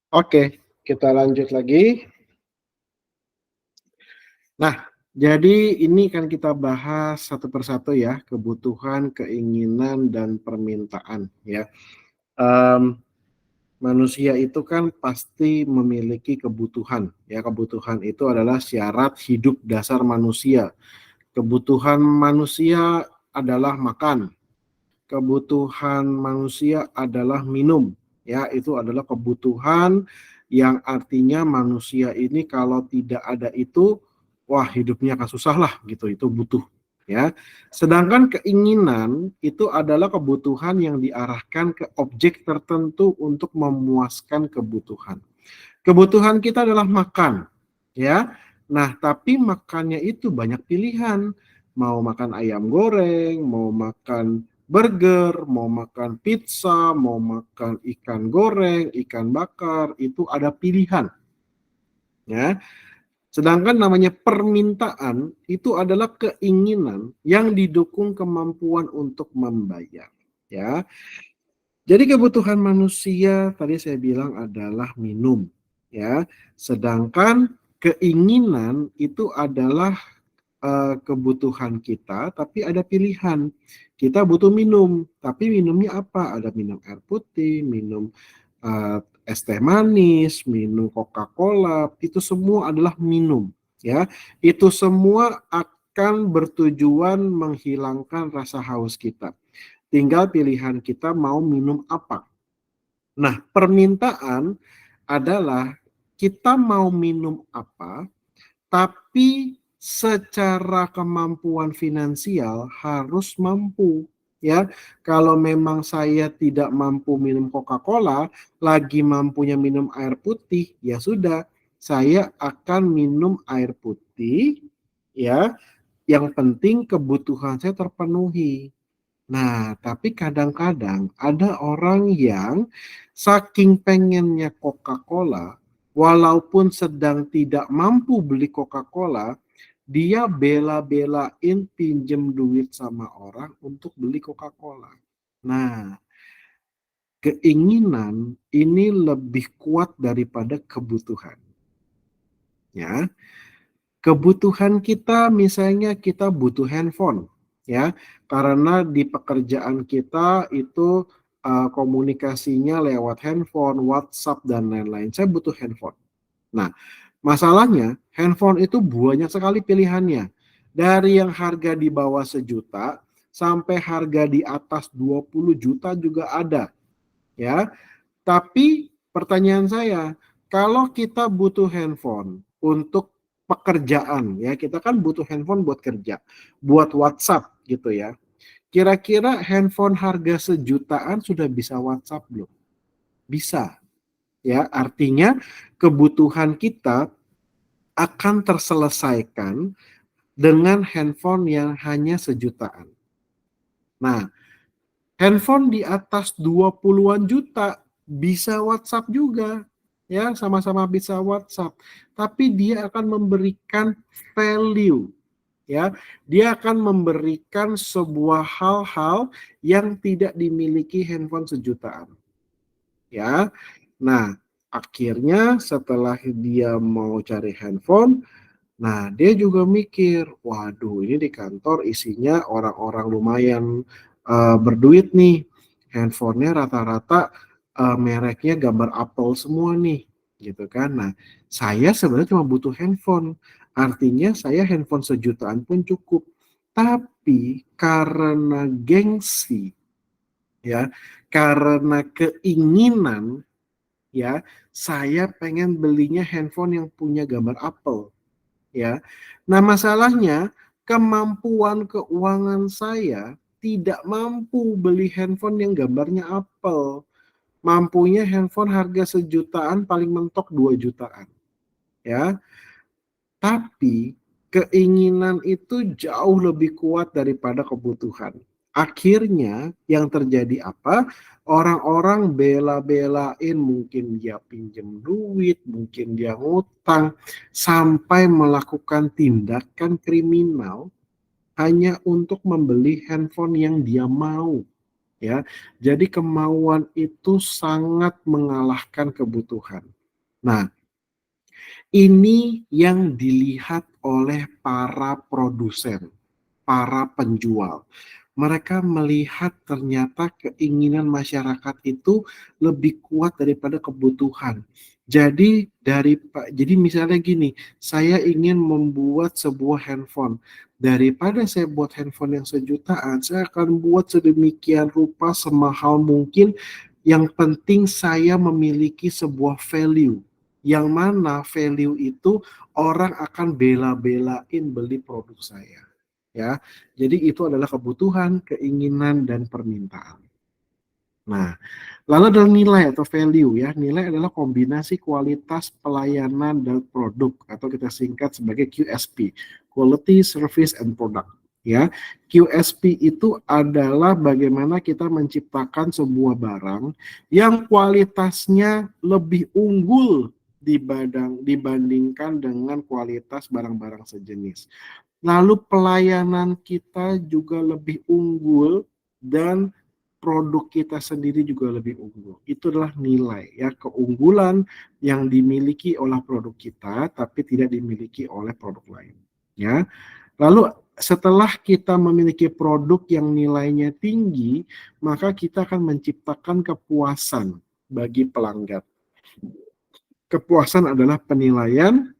Oke, kita lanjut lagi. Nah, jadi ini kan kita bahas satu persatu ya, kebutuhan, keinginan, dan permintaan ya. Mmm, Manusia itu kan pasti memiliki kebutuhan ya, kebutuhan itu adalah syarat hidup dasar manusia. Kebutuhan manusia adalah makan, kebutuhan manusia adalah minum, ya itu adalah kebutuhan yang artinya manusia ini kalau tidak ada itu, wah hidupnya akan susah lah gitu, itu butuh. Ya, sedangkan keinginan itu adalah kebutuhan yang diarahkan ke objek tertentu untuk memuaskan kebutuhan. Kebutuhan kita adalah makan, ya. Nah, tapi makannya itu banyak pilihan. Mau makan ayam goreng, mau makan burger, mau makan pizza, mau makan ikan goreng, ikan bakar, itu ada pilihan, ya. Sedangkan namanya permintaan itu adalah keinginan yang didukung kemampuan untuk membayar, ya. Jadi kebutuhan manusia tadi saya bilang adalah minum, ya. Sedangkan keinginan itu adalah kebutuhan kita, tapi ada pilihan. Kita butuh minum, tapi minumnya apa? Ada minum air putih, minum es teh manis, minum Coca-Cola, itu semua adalah minum, ya. Itu semua akan bertujuan menghilangkan rasa haus kita. Tinggal pilihan kita mau minum apa. Nah, permintaan adalah kita mau minum apa, tapi secara kemampuan finansial harus mampu. Ya, kalau memang saya tidak mampu minum Coca-Cola, lagi mampunya minum air putih, ya sudah, saya akan minum air putih. Ya, yang penting kebutuhan saya terpenuhi. Nah, tapi kadang-kadang ada orang yang saking pengennya Coca-Cola, walaupun sedang tidak mampu beli Coca-Cola, dia bela-belain pinjem duit sama orang untuk beli Coca-Cola. Nah, keinginan ini lebih kuat daripada kebutuhan. Ya, kebutuhan kita misalnya kita butuh handphone, ya, karena di pekerjaan kita itu komunikasinya lewat handphone, WhatsApp dan lain-lain. Saya butuh handphone. Nah, masalahnya handphone itu banyak sekali pilihannya. Dari yang harga di bawah 1 juta sampai harga di atas 20 juta juga ada, ya. Tapi pertanyaan saya, kalau kita butuh handphone untuk pekerjaan, ya kita kan butuh handphone buat kerja, buat WhatsApp gitu ya. Kira-kira handphone harga 1 jutaan sudah bisa WhatsApp belum? Bisa, ya. Artinya kebutuhan kita akan terselesaikan dengan handphone yang hanya 1 jutaan. Nah, handphone di atas 20-an juta bisa WhatsApp juga. Ya, sama-sama bisa WhatsApp. Tapi dia akan memberikan value. Ya, dia akan memberikan sebuah hal-hal yang tidak dimiliki handphone 1 jutaan. Ya. Nah, akhirnya setelah dia mau cari handphone, nah, dia juga mikir, waduh ini di kantor isinya orang-orang lumayan berduit nih. Handphonenya rata-rata mereknya gambar Apple semua nih, gitu kan. Nah, saya sebenarnya cuma butuh handphone. Artinya saya handphone 1 jutaan pun cukup. Tapi karena gengsi, ya, karena keinginan, ya, saya pengen belinya handphone yang punya gambar Apple. Ya. Nah, masalahnya kemampuan keuangan saya tidak mampu beli handphone yang gambarnya Apple. Mampunya handphone harga 1 jutaan paling mentok 2 jutaan. Ya. Tapi keinginan itu jauh lebih kuat daripada kebutuhan. Akhirnya yang terjadi apa? Orang-orang bela-belain, mungkin dia pinjam duit, mungkin dia ngutang, sampai melakukan tindakan kriminal hanya untuk membeli handphone yang dia mau. Ya, jadi kemauan itu sangat mengalahkan kebutuhan. Nah, ini yang dilihat oleh para produsen, para penjual. Mereka melihat ternyata keinginan masyarakat itu lebih kuat daripada kebutuhan. Jadi misalnya gini, saya ingin membuat sebuah handphone. Daripada saya buat handphone yang sejutaan, saya akan buat sedemikian rupa semahal mungkin. Yang penting saya memiliki sebuah value. Yang mana value itu orang akan bela-belain beli produk saya. Ya, jadi itu adalah kebutuhan, keinginan, dan permintaan. Nah, lalu ada nilai atau value ya. Nilai adalah kombinasi kualitas pelayanan dan produk atau kita singkat sebagai QSP, Quality Service and Product. Ya, QSP itu adalah bagaimana kita menciptakan sebuah barang yang kualitasnya lebih unggul dibandingkan dengan kualitas barang-barang sejenis. Lalu pelayanan kita juga lebih unggul dan produk kita sendiri juga lebih unggul. Itu adalah nilai ya, keunggulan yang dimiliki oleh produk kita tapi tidak dimiliki oleh produk lain. Ya. Lalu setelah kita memiliki produk yang nilainya tinggi, maka kita akan menciptakan kepuasan bagi pelanggan. Kepuasan adalah penilaian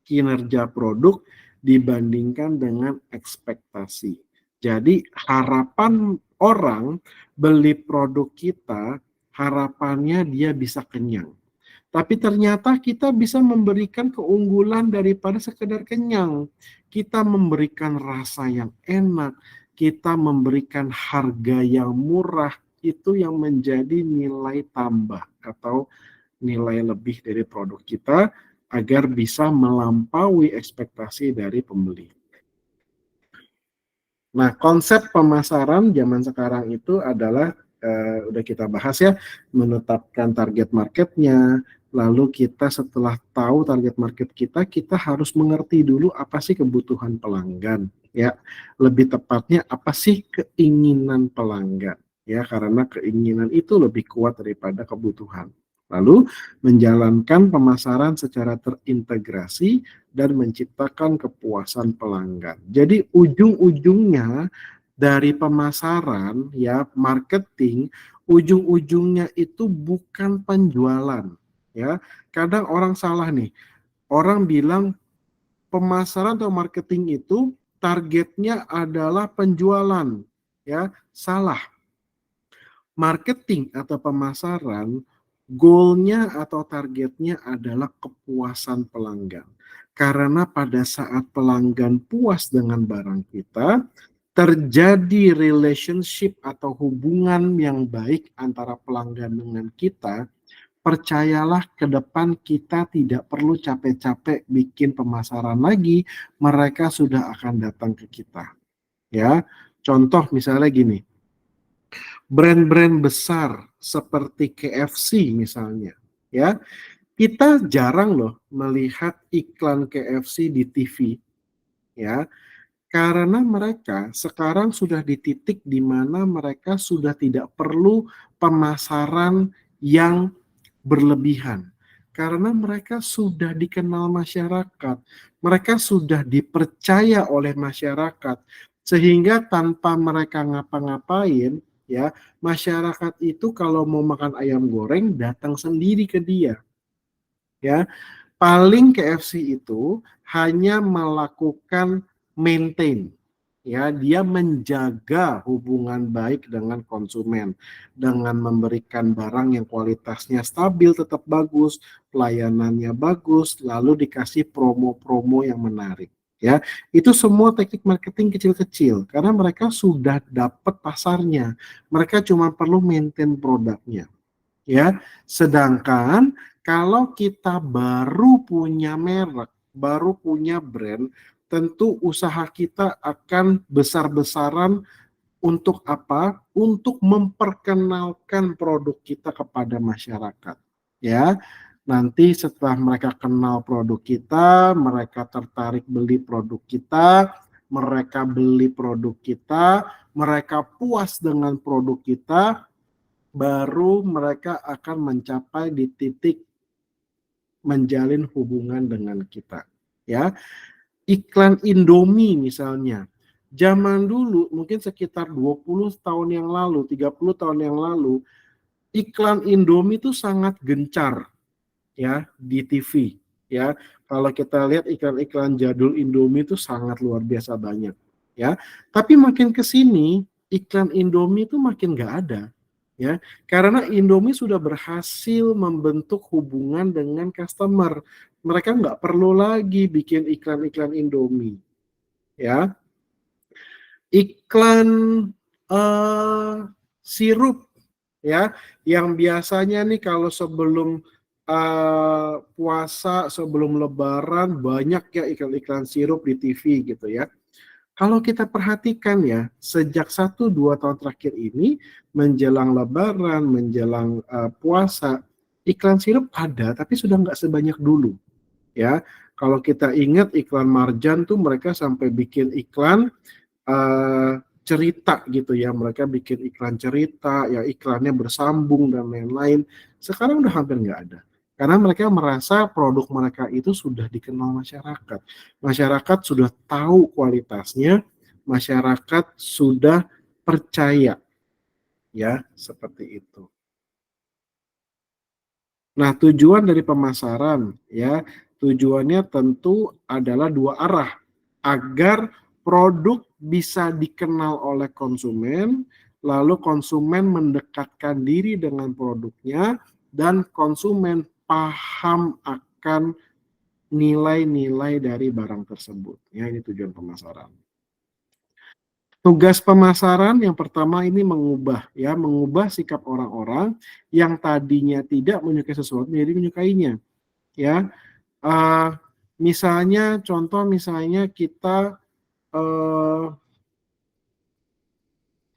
kinerja produk dibandingkan dengan ekspektasi. Jadi harapan orang beli produk kita, harapannya dia bisa kenyang. Tapi ternyata kita bisa memberikan keunggulan daripada sekedar kenyang. Kita memberikan rasa yang enak, kita memberikan harga yang murah, itu yang menjadi nilai tambah atau nilai lebih dari produk kita agar bisa melampaui ekspektasi dari pembeli. Nah, konsep pemasaran zaman sekarang itu adalah udah kita bahas ya, menetapkan target marketnya, lalu kita setelah tahu target market kita, kita harus mengerti dulu apa sih kebutuhan pelanggan, ya. Lebih tepatnya apa sih keinginan pelanggan, ya, karena keinginan itu lebih kuat daripada kebutuhan. Lalu menjalankan pemasaran secara terintegrasi dan menciptakan kepuasan pelanggan. Jadi ujung-ujungnya dari pemasaran ya, marketing, ujung-ujungnya itu bukan penjualan ya. Kadang orang salah nih. Orang bilang pemasaran atau marketing itu targetnya adalah penjualan ya. Salah. Marketing atau pemasaran, goalnya atau targetnya adalah kepuasan pelanggan. Karena pada saat pelanggan puas dengan barang kita, terjadi relationship atau hubungan yang baik antara pelanggan dengan kita, percayalah ke depan kita tidak perlu capek-capek bikin pemasaran lagi, mereka sudah akan datang ke kita. Ya, contoh misalnya gini, brand-brand besar seperti KFC misalnya, ya, kita jarang loh melihat iklan KFC di TV, ya, karena mereka sekarang sudah di titik di mana mereka sudah tidak perlu pemasaran yang berlebihan. Karena mereka sudah dikenal masyarakat, mereka sudah dipercaya oleh masyarakat, sehingga tanpa mereka ngapa-ngapain, ya, masyarakat itu kalau mau makan ayam goreng datang sendiri ke dia, ya. Paling KFC itu hanya melakukan maintain, ya, dia menjaga hubungan baik dengan konsumen dengan memberikan barang yang kualitasnya stabil tetap bagus, pelayanannya bagus, lalu dikasih promo-promo yang menarik, ya. Itu semua teknik marketing kecil-kecil karena mereka sudah dapat pasarnya, mereka cuma perlu maintain produknya, ya. Sedangkan kalau kita baru punya merek, baru punya brand, tentu usaha kita akan besar-besaran untuk apa? Untuk memperkenalkan produk kita kepada masyarakat. Ya, nanti setelah mereka kenal produk kita, mereka tertarik beli produk kita, mereka beli produk kita, mereka puas dengan produk kita, baru mereka akan mencapai di titik menjalin hubungan dengan kita. Ya, iklan Indomie misalnya. Zaman dulu mungkin sekitar 20 tahun yang lalu, 30 tahun yang lalu, iklan Indomie itu sangat gencar ya di TV ya. Kalau kita lihat iklan-iklan jadul Indomie itu sangat luar biasa banyak ya. Tapi makin ke sini iklan Indomie itu makin nggak ada ya. Karena Indomie sudah berhasil membentuk hubungan dengan customer. Mereka nggak perlu lagi bikin iklan-iklan Indomie ya. Iklan uh, sirup ya, yang biasanya nih kalau sebelum puasa, sebelum Lebaran banyak ya iklan-iklan sirup di TV gitu ya. Kalau kita perhatikan ya, sejak 1-2 tahun terakhir ini menjelang Lebaran, menjelang puasa, iklan sirup ada, tapi sudah nggak sebanyak dulu ya. Kalau kita ingat iklan Marjan tuh mereka sampai bikin iklan cerita gitu ya, mereka bikin iklan cerita ya, iklannya bersambung dan lain-lain. Sekarang udah hampir nggak ada karena mereka merasa produk mereka itu sudah dikenal masyarakat, masyarakat sudah tahu kualitasnya, masyarakat sudah percaya ya, seperti itu. Nah, tujuan dari pemasaran ya, tujuannya tentu adalah dua arah, agar produk bisa dikenal oleh konsumen, lalu konsumen mendekatkan diri dengan produknya, dan konsumen paham akan nilai-nilai dari barang tersebut. Ya, ini tujuan pemasaran. Tugas pemasaran yang pertama ini mengubah sikap orang-orang yang tadinya tidak menyukai sesuatu menjadi menyukainya. Ya, uh, misalnya uh,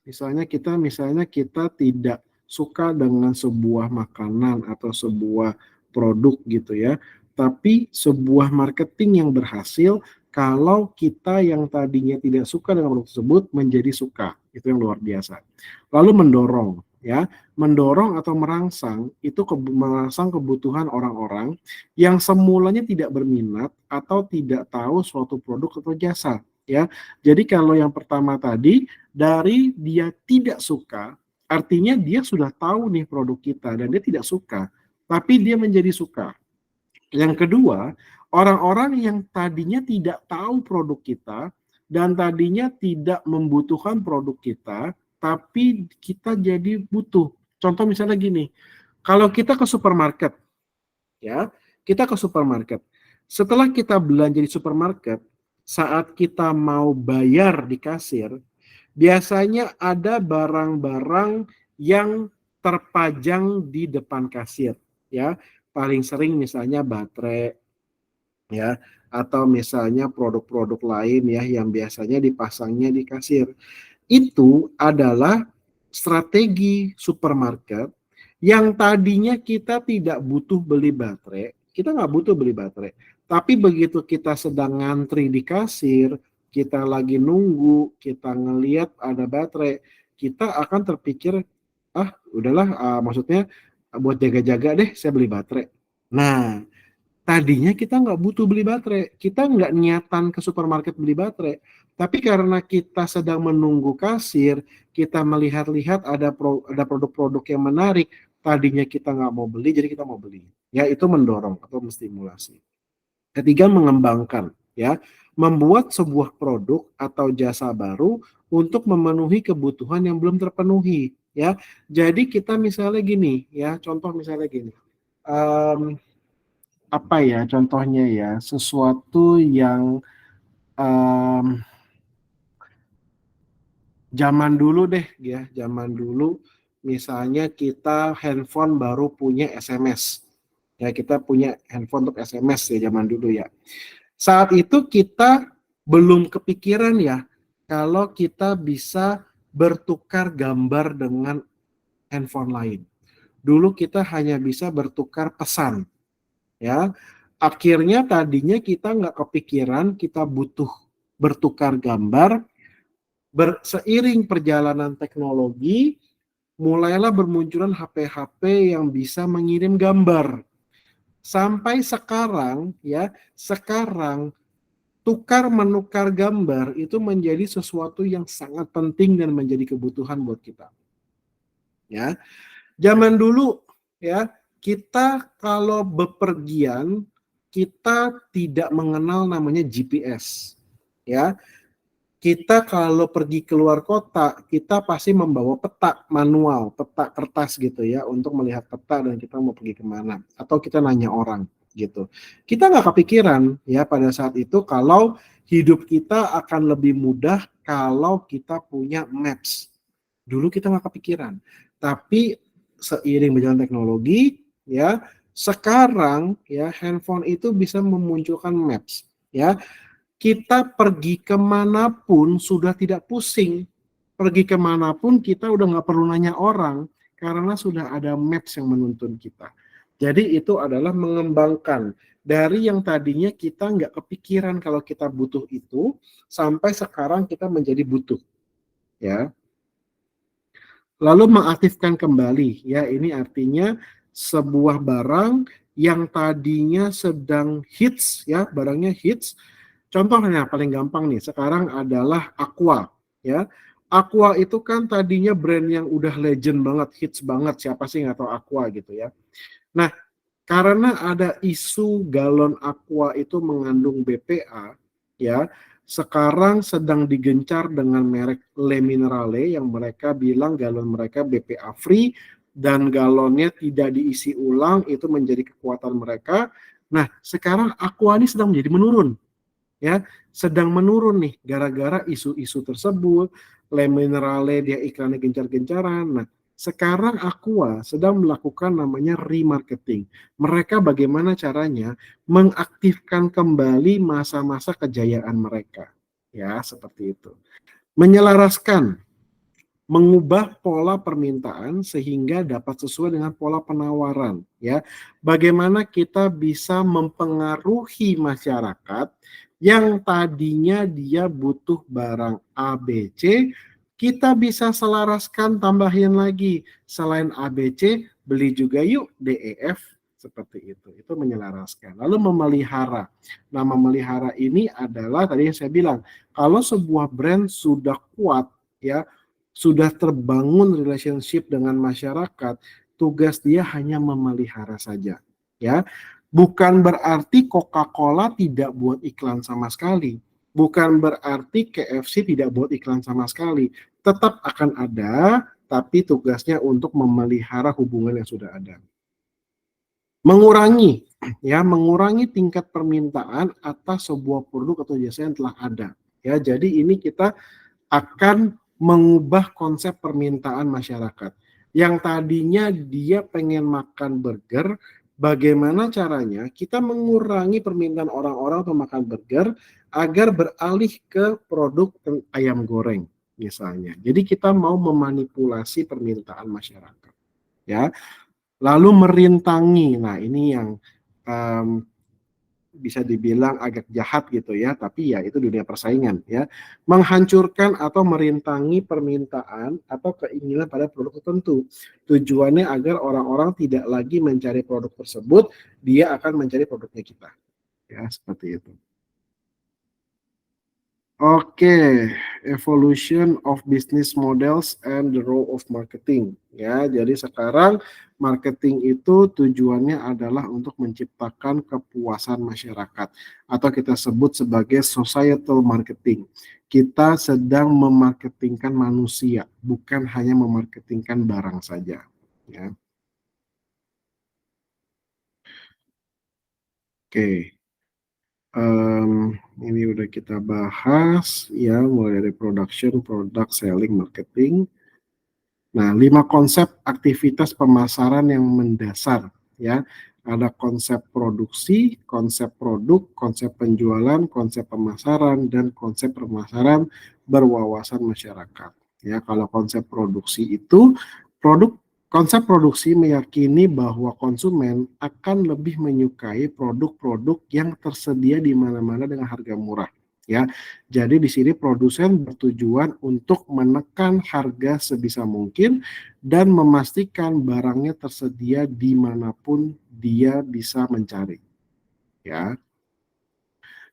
misalnya kita tidak suka dengan sebuah makanan atau sebuah produk gitu ya, tapi sebuah marketing yang berhasil kalau kita yang tadinya tidak suka dengan produk tersebut menjadi suka, itu yang luar biasa. Lalu mendorong atau merangsang kebutuhan orang-orang yang semulanya tidak berminat atau tidak tahu suatu produk atau jasa ya. Jadi kalau yang pertama tadi, dari dia tidak suka, artinya dia sudah tahu nih produk kita dan dia tidak suka, tapi dia menjadi suka. Yang kedua, orang-orang yang tadinya tidak tahu produk kita dan tadinya tidak membutuhkan produk kita, tapi kita jadi butuh. Contoh misalnya gini, kalau kita ke supermarket, ya, kita ke supermarket. Setelah kita belanja di supermarket, saat kita mau bayar di kasir, biasanya ada barang-barang yang terpajang di depan kasir, ya. Paling sering misalnya baterai, ya, atau misalnya produk-produk lain ya yang biasanya dipasangnya di kasir. Itu adalah strategi supermarket yang tadinya kita tidak butuh beli baterai, kita nggak butuh beli baterai. Tapi begitu kita sedang ngantri di kasir, kita lagi nunggu, kita ngelihat ada baterai, kita akan terpikir, udahlah, maksudnya buat jaga-jaga deh, saya beli baterai. Nah, tadinya kita nggak butuh beli baterai, kita nggak niatan ke supermarket beli baterai, tapi karena kita sedang menunggu kasir, kita melihat-lihat ada produk-produk yang menarik, tadinya kita nggak mau beli, jadi kita mau beli. Ya, itu mendorong atau menstimulasi. Ketiga, mengembangkan, ya, membuat sebuah produk atau jasa baru untuk memenuhi kebutuhan yang belum terpenuhi. Ya, jadi kita misalnya gini, ya, contoh misalnya gini. Apa ya contohnya ya, sesuatu yang um, zaman dulu deh ya, zaman dulu misalnya kita handphone baru punya SMS ya, kita punya handphone untuk SMS ya zaman dulu ya. Saat itu kita belum kepikiran ya kalau kita bisa bertukar gambar dengan handphone lain. Dulu kita hanya bisa bertukar pesan ya. Akhirnya tadinya kita nggak kepikiran kita butuh bertukar gambar. Seiring perjalanan teknologi, mulailah bermunculan HP-HP yang bisa mengirim gambar. Sampai sekarang ya, sekarang tukar menukar gambar itu menjadi sesuatu yang sangat penting dan menjadi kebutuhan buat kita. Ya, zaman dulu ya, kita kalau bepergian kita tidak mengenal namanya GPS. Ya, kita kalau pergi keluar kota, kita pasti membawa peta manual, peta kertas gitu ya, untuk melihat peta dan kita mau pergi kemana. Atau kita nanya orang gitu. Kita nggak kepikiran ya pada saat itu kalau hidup kita akan lebih mudah kalau kita punya maps. Dulu kita nggak kepikiran. Tapi seiring berjalan teknologi, ya sekarang ya handphone itu bisa memunculkan maps. Ya, kita pergi kemanapun sudah tidak pusing. Pergi kemanapun kita udah nggak perlu nanya orang karena sudah ada maps yang menuntun kita. Jadi itu adalah mengembangkan dari yang tadinya kita nggak kepikiran kalau kita butuh itu sampai sekarang kita menjadi butuh, ya. Lalu mengaktifkan kembali, ya ini artinya sebuah barang yang tadinya sedang hits, ya barangnya hits. Contohnya paling gampang nih, sekarang adalah Aqua, ya. Aqua itu kan tadinya brand yang udah legend banget, hits banget, siapa sih nggak tahu Aqua gitu ya. Nah, karena ada isu galon Aqua itu mengandung BPA, ya, sekarang sedang digencar dengan merek Le Minerale yang mereka bilang galon mereka BPA free dan galonnya tidak diisi ulang, itu menjadi kekuatan mereka. Nah, sekarang Aqua ini sedang menjadi menurun, ya, sedang menurun nih gara-gara isu-isu tersebut. Le Minerale dia iklannya gencar-gencaran. Nah, sekarang Aqua sedang melakukan namanya remarketing. Mereka bagaimana caranya mengaktifkan kembali masa-masa kejayaan mereka. Ya, seperti itu. Menyelaraskan, mengubah pola permintaan sehingga dapat sesuai dengan pola penawaran, ya. Bagaimana kita bisa mempengaruhi masyarakat yang tadinya dia butuh barang A, B, C, kita bisa selaraskan, tambahin lagi selain A, B, C, beli juga yuk D, E, F, seperti itu. Itu menyelaraskan. Lalu memelihara. Nah, memelihara ini adalah tadi yang saya bilang, kalau sebuah brand sudah kuat, ya, sudah terbangun relationship dengan masyarakat, tugas dia hanya memelihara saja, ya. Bukan berarti Coca-Cola tidak buat iklan sama sekali, bukan berarti KFC tidak buat iklan sama sekali, tetap akan ada, tapi tugasnya untuk memelihara hubungan yang sudah ada. Mengurangi, ya, mengurangi tingkat permintaan atas sebuah produk atau jasa yang telah ada, ya. Jadi ini kita akan mengubah konsep permintaan masyarakat. Yang tadinya dia pengen makan burger, bagaimana caranya kita mengurangi permintaan orang-orang untuk makan burger agar beralih ke produk ayam goreng misalnya. Jadi kita mau memanipulasi permintaan masyarakat, ya. Lalu merintangi. Nah, ini yang bisa dibilang agak jahat gitu ya, tapi ya itu dunia persaingan ya. Menghancurkan atau merintangi permintaan atau keinginan pada produk tertentu. Tujuannya agar orang-orang tidak lagi mencari produk tersebut, dia akan mencari produknya kita. Ya, seperti itu. Oke, evolution of business models and the role of marketing. Ya, jadi sekarang marketing itu tujuannya adalah untuk menciptakan kepuasan masyarakat atau kita sebut sebagai societal marketing. Kita sedang memarketingkan manusia, bukan hanya memarketingkan barang saja. Ya. Oke. Ini udah kita bahas ya, mulai dari production, product, selling, marketing. Nah, 5 konsep aktivitas pemasaran yang mendasar ya. Ada konsep produksi, konsep produk, konsep penjualan, konsep pemasaran, dan konsep pemasaran berwawasan masyarakat. Ya, kalau konsep produksi itu konsep produksi meyakini bahwa konsumen akan lebih menyukai produk-produk yang tersedia di mana-mana dengan harga murah. ya. Jadi di sini produsen bertujuan untuk menekan harga sebisa mungkin dan memastikan barangnya tersedia dimanapun dia bisa mencari, ya.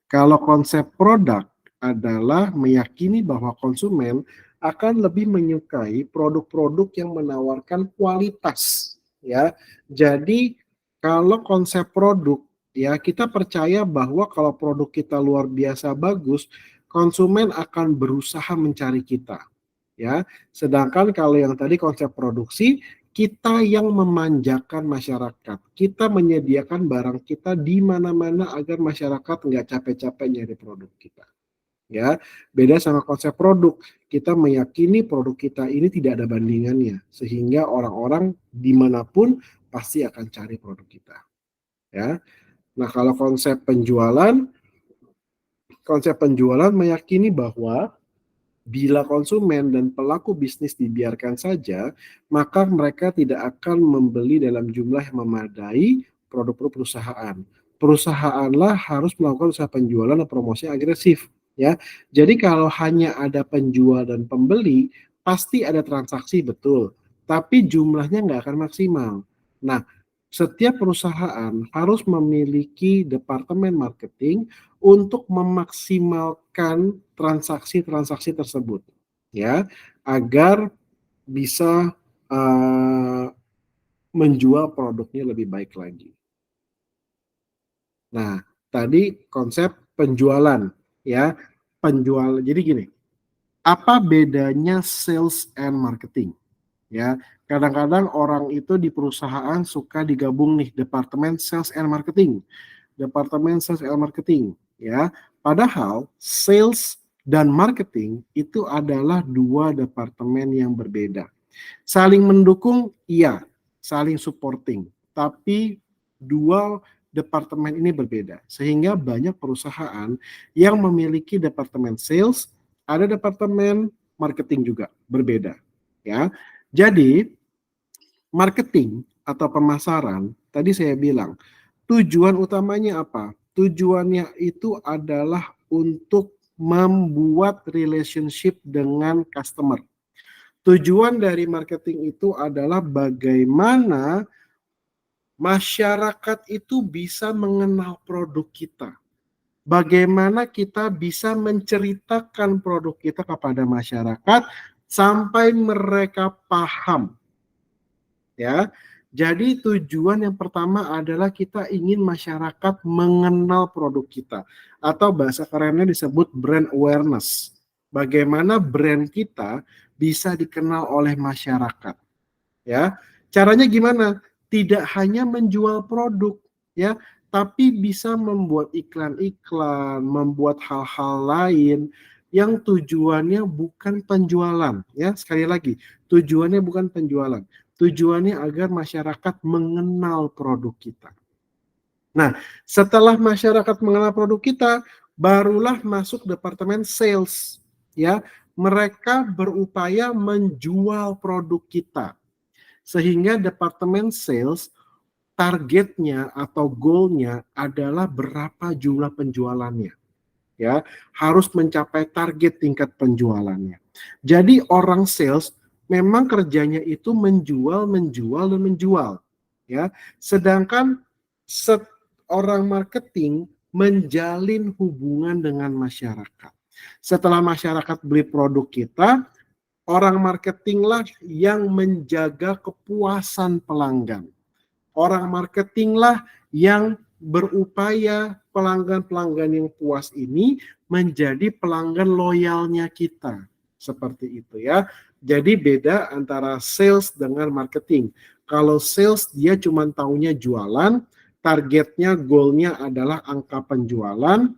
Kalau konsep produk adalah meyakini bahwa konsumen akan lebih menyukai produk-produk yang menawarkan kualitas, ya. Jadi kalau konsep produk, ya, kita percaya bahwa kalau produk kita luar biasa bagus, konsumen akan berusaha mencari kita, ya. Sedangkan kalau yang tadi konsep produksi, kita yang memanjakan masyarakat. Kita menyediakan barang kita di mana-mana agar masyarakat nggak capek-capek nyari produk kita. Ya, beda sama konsep produk. Kita meyakini produk kita ini tidak ada bandingannya, sehingga orang-orang dimanapun pasti akan cari produk kita. Ya, nah kalau konsep penjualan meyakini bahwa bila konsumen dan pelaku bisnis dibiarkan saja, maka mereka tidak akan membeli dalam jumlah yang memadai produk-produk perusahaan. Perusahaanlah harus melakukan usaha penjualan dan promosi agresif, ya. Jadi kalau hanya ada penjual dan pembeli, pasti ada transaksi, betul, tapi jumlahnya nggak akan maksimal. Nah, setiap perusahaan harus memiliki departemen marketing untuk memaksimalkan transaksi-transaksi tersebut, ya, agar bisa menjual produknya lebih baik lagi. Nah, tadi konsep penjualan, ya, penjual. Jadi gini, apa bedanya sales and marketing? Ya, kadang-kadang orang itu di perusahaan suka digabung nih departemen sales and marketing, ya. Padahal sales dan marketing itu adalah dua departemen yang berbeda. Saling mendukung, iya, saling supporting, tapi dua departemen ini berbeda. Sehingga banyak perusahaan yang memiliki departemen sales, ada departemen marketing juga, berbeda, ya. Jadi marketing atau pemasaran, tadi saya bilang, tujuan utamanya apa? Tujuannya itu adalah untuk membuat relationship dengan customer. Tujuan dari marketing itu adalah bagaimana masyarakat itu bisa mengenal produk kita. Bagaimana kita bisa menceritakan produk kita kepada masyarakat sampai mereka paham, ya. Jadi tujuan yang pertama adalah kita ingin masyarakat mengenal produk kita, atau bahasa kerennya disebut brand awareness. Bagaimana brand kita bisa dikenal oleh masyarakat, ya. Caranya gimana? Tidak hanya menjual produk, ya, tapi bisa membuat iklan-iklan, membuat hal-hal lain yang tujuannya bukan penjualan, ya. Sekali lagi, tujuannya bukan penjualan. Tujuannya agar masyarakat mengenal produk kita. Nah, setelah masyarakat mengenal produk kita, barulah masuk departemen sales, ya. Mereka berupaya menjual produk kita. Sehingga departemen sales targetnya atau goalnya adalah berapa jumlah penjualannya, ya, harus mencapai target tingkat penjualannya. Jadi orang sales memang kerjanya itu menjual, ya. Sedangkan orang marketing menjalin hubungan dengan masyarakat. Setelah masyarakat beli produk kita, orang marketinglah yang menjaga kepuasan pelanggan. Orang marketinglah yang berupaya pelanggan-pelanggan yang puas ini menjadi pelanggan loyalnya kita. Seperti itu, ya. Jadi beda antara sales dengan marketing. Kalau sales dia cuma taunya jualan, targetnya, goalnya adalah angka penjualan,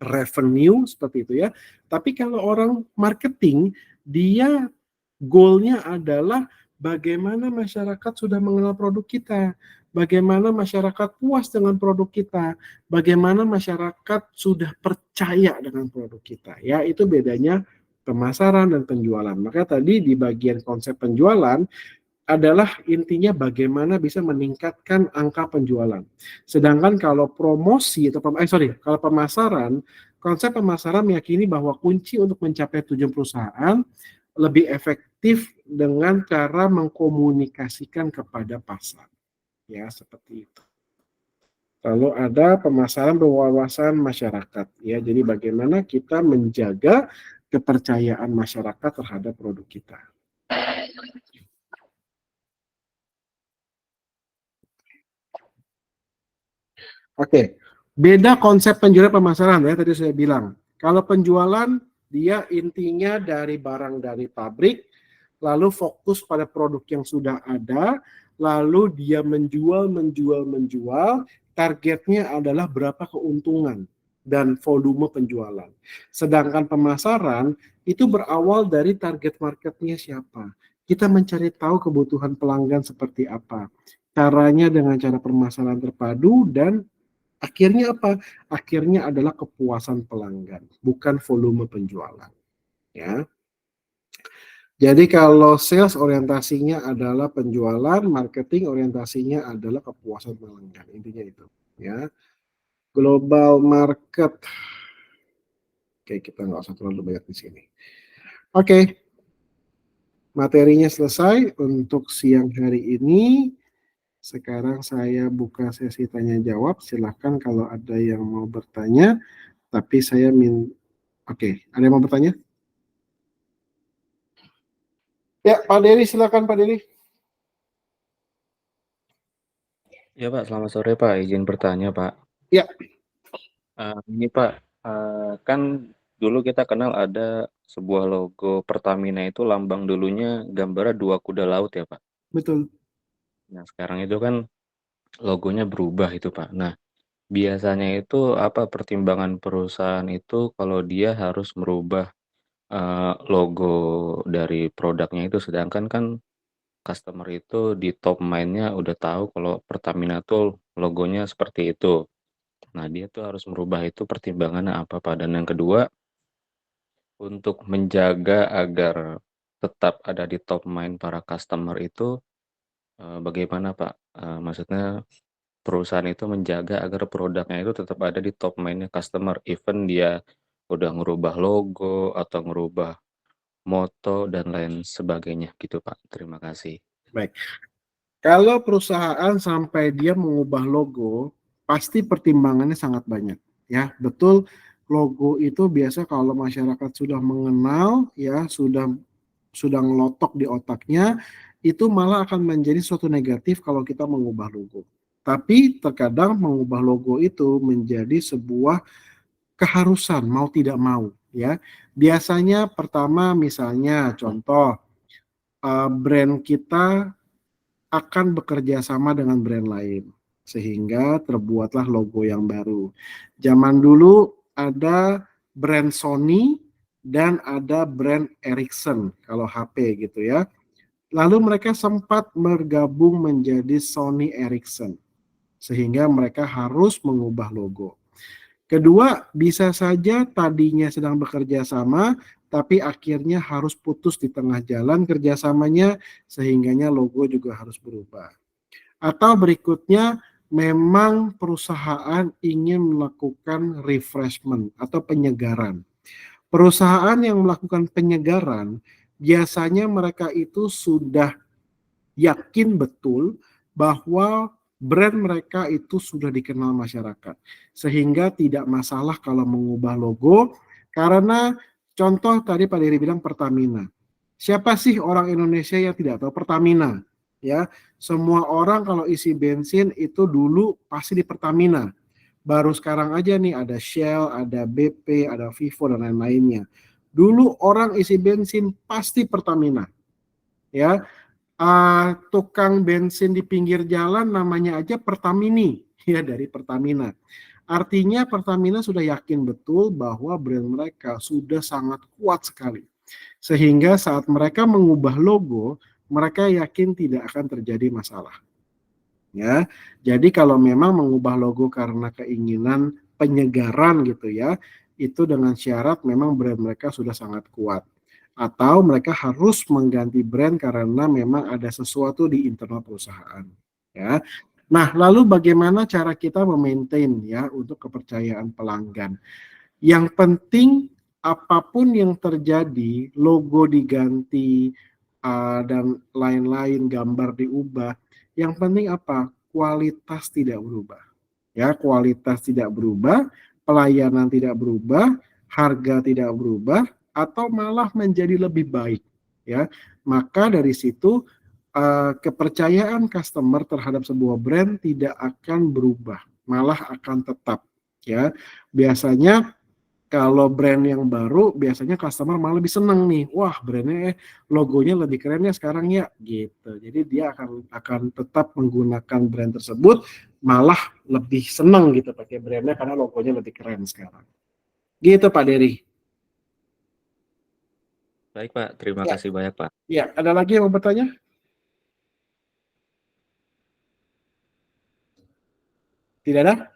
revenue, seperti itu, ya. Tapi kalau orang marketing, dia goalnya adalah bagaimana masyarakat sudah mengenal produk kita, bagaimana masyarakat puas dengan produk kita, bagaimana masyarakat sudah percaya dengan produk kita, ya. Itu bedanya pemasaran dan penjualan. Maka tadi di bagian konsep penjualan adalah intinya bagaimana bisa meningkatkan angka penjualan. Sedangkan kalau promosi atau kalau pemasaran, konsep pemasaran meyakini bahwa kunci untuk mencapai tujuan perusahaan lebih efektif dengan cara mengkomunikasikan kepada pasar. Ya, seperti itu. Lalu ada pemasaran berwawasan masyarakat. Ya, jadi bagaimana kita menjaga kepercayaan masyarakat terhadap produk kita. Oke, beda konsep penjualan pemasaran ya, tadi saya bilang. Kalau penjualan, dia intinya dari barang dari pabrik, lalu fokus pada produk yang sudah ada, lalu dia menjual, targetnya adalah berapa keuntungan dan volume penjualan. Sedangkan pemasaran, itu berawal dari target marketnya siapa. Kita mencari tahu kebutuhan pelanggan seperti apa. Caranya dengan cara permasalahan terpadu dan akhirnya apa? Akhirnya adalah kepuasan pelanggan, bukan volume penjualan. Ya. Jadi kalau sales orientasinya adalah penjualan, marketing orientasinya adalah kepuasan pelanggan. Intinya itu. Ya. Global market. Oke, kita nggak usah terlalu banyak di sini. Oke, materinya selesai untuk siang hari ini. Sekarang saya buka sesi tanya jawab. Silahkan kalau ada yang mau bertanya. Tapi saya Oke, ada yang mau bertanya? Ya, Pak Dery, silakan Pak Dery. Ya Pak, selamat sore Pak. Izin bertanya Pak. Ya. Ini Pak, kan dulu kita kenal ada sebuah logo Pertamina itu lambang dulunya gambarnya dua kuda laut ya Pak. Betul. Nah sekarang itu kan logonya berubah itu Pak. Nah biasanya itu apa pertimbangan perusahaan itu kalau dia harus merubah logo dari produknya itu, sedangkan kan customer itu di top mind-nya udah tahu kalau Pertamina tuh logonya seperti itu. Nah, dia tuh harus merubah itu pertimbangannya apa, Pak? Dan yang kedua, untuk menjaga agar tetap ada di top mind para customer itu, bagaimana, Pak? Maksudnya perusahaan itu menjaga agar produknya itu tetap ada di top mind-nya customer, even dia udah ngerubah logo atau ngerubah moto dan lain sebagainya gitu, Pak. Terima kasih. Baik. Kalau perusahaan sampai dia mengubah logo, pasti pertimbangannya sangat banyak. Ya, betul. Logo itu biasa kalau masyarakat sudah mengenal, ya sudah ngelotok di otaknya, itu malah akan menjadi suatu negatif kalau kita mengubah logo. Tapi terkadang mengubah logo itu menjadi sebuah keharusan mau tidak mau, ya. Biasanya pertama misalnya contoh brand kita akan bekerja sama dengan brand lain sehingga terbuatlah logo yang baru. Zaman dulu ada brand Sony dan ada brand Ericsson kalau HP gitu ya. Lalu mereka sempat bergabung menjadi Sony Ericsson sehingga mereka harus mengubah logo. Kedua, bisa saja tadinya sedang bekerja sama, tapi akhirnya harus putus di tengah jalan kerjasamanya, sehingganya logo juga harus berubah. Atau berikutnya, memang perusahaan ingin melakukan refreshment atau penyegaran. Perusahaan yang melakukan penyegaran, biasanya mereka itu sudah yakin betul bahwa brand mereka itu sudah dikenal masyarakat. Sehingga tidak masalah kalau mengubah logo, karena contoh tadi Pak Dery bilang Pertamina. Siapa sih orang Indonesia yang tidak tahu Pertamina? Ya, semua orang kalau isi bensin itu dulu pasti di Pertamina. Baru sekarang aja nih ada Shell, ada BP, ada Vivo dan lain-lainnya. Dulu orang isi bensin pasti Pertamina. Ya, tukang bensin di pinggir jalan namanya aja Pertamini, ya dari Pertamina. Artinya Pertamina sudah yakin betul bahwa brand mereka sudah sangat kuat sekali. Sehingga saat mereka mengubah logo, mereka yakin tidak akan terjadi masalah. Ya, jadi kalau memang mengubah logo karena keinginan penyegaran gitu ya, itu dengan syarat memang brand mereka sudah sangat kuat. Atau mereka harus mengganti brand karena memang ada sesuatu di internal perusahaan. Ya. Nah, lalu bagaimana cara kita memaintain ya untuk kepercayaan pelanggan? Yang penting apapun yang terjadi, logo diganti dan lain-lain, gambar diubah, yang penting apa? Kualitas tidak berubah. Ya, kualitas tidak berubah, pelayanan tidak berubah, harga tidak berubah, atau malah menjadi lebih baik. Ya, maka dari situ kepercayaan customer terhadap sebuah brand tidak akan berubah, malah akan tetap. Ya, biasanya kalau brand yang baru, biasanya customer malah lebih seneng nih. Wah, brandnya logonya lebih keren ya sekarang ya, gitu. Jadi dia akan tetap menggunakan brand tersebut, malah lebih seneng gitu pakai brandnya karena logonya lebih keren sekarang. Gitu Pak Dery. Baik Pak, terima Ya, kasih banyak Pak. ya. Ada lagi yang mau bertanya? Tidak ada?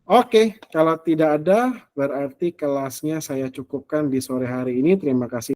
Oke, kalau tidak ada, berarti kelasnya saya cukupkan di sore hari ini. Terima kasih.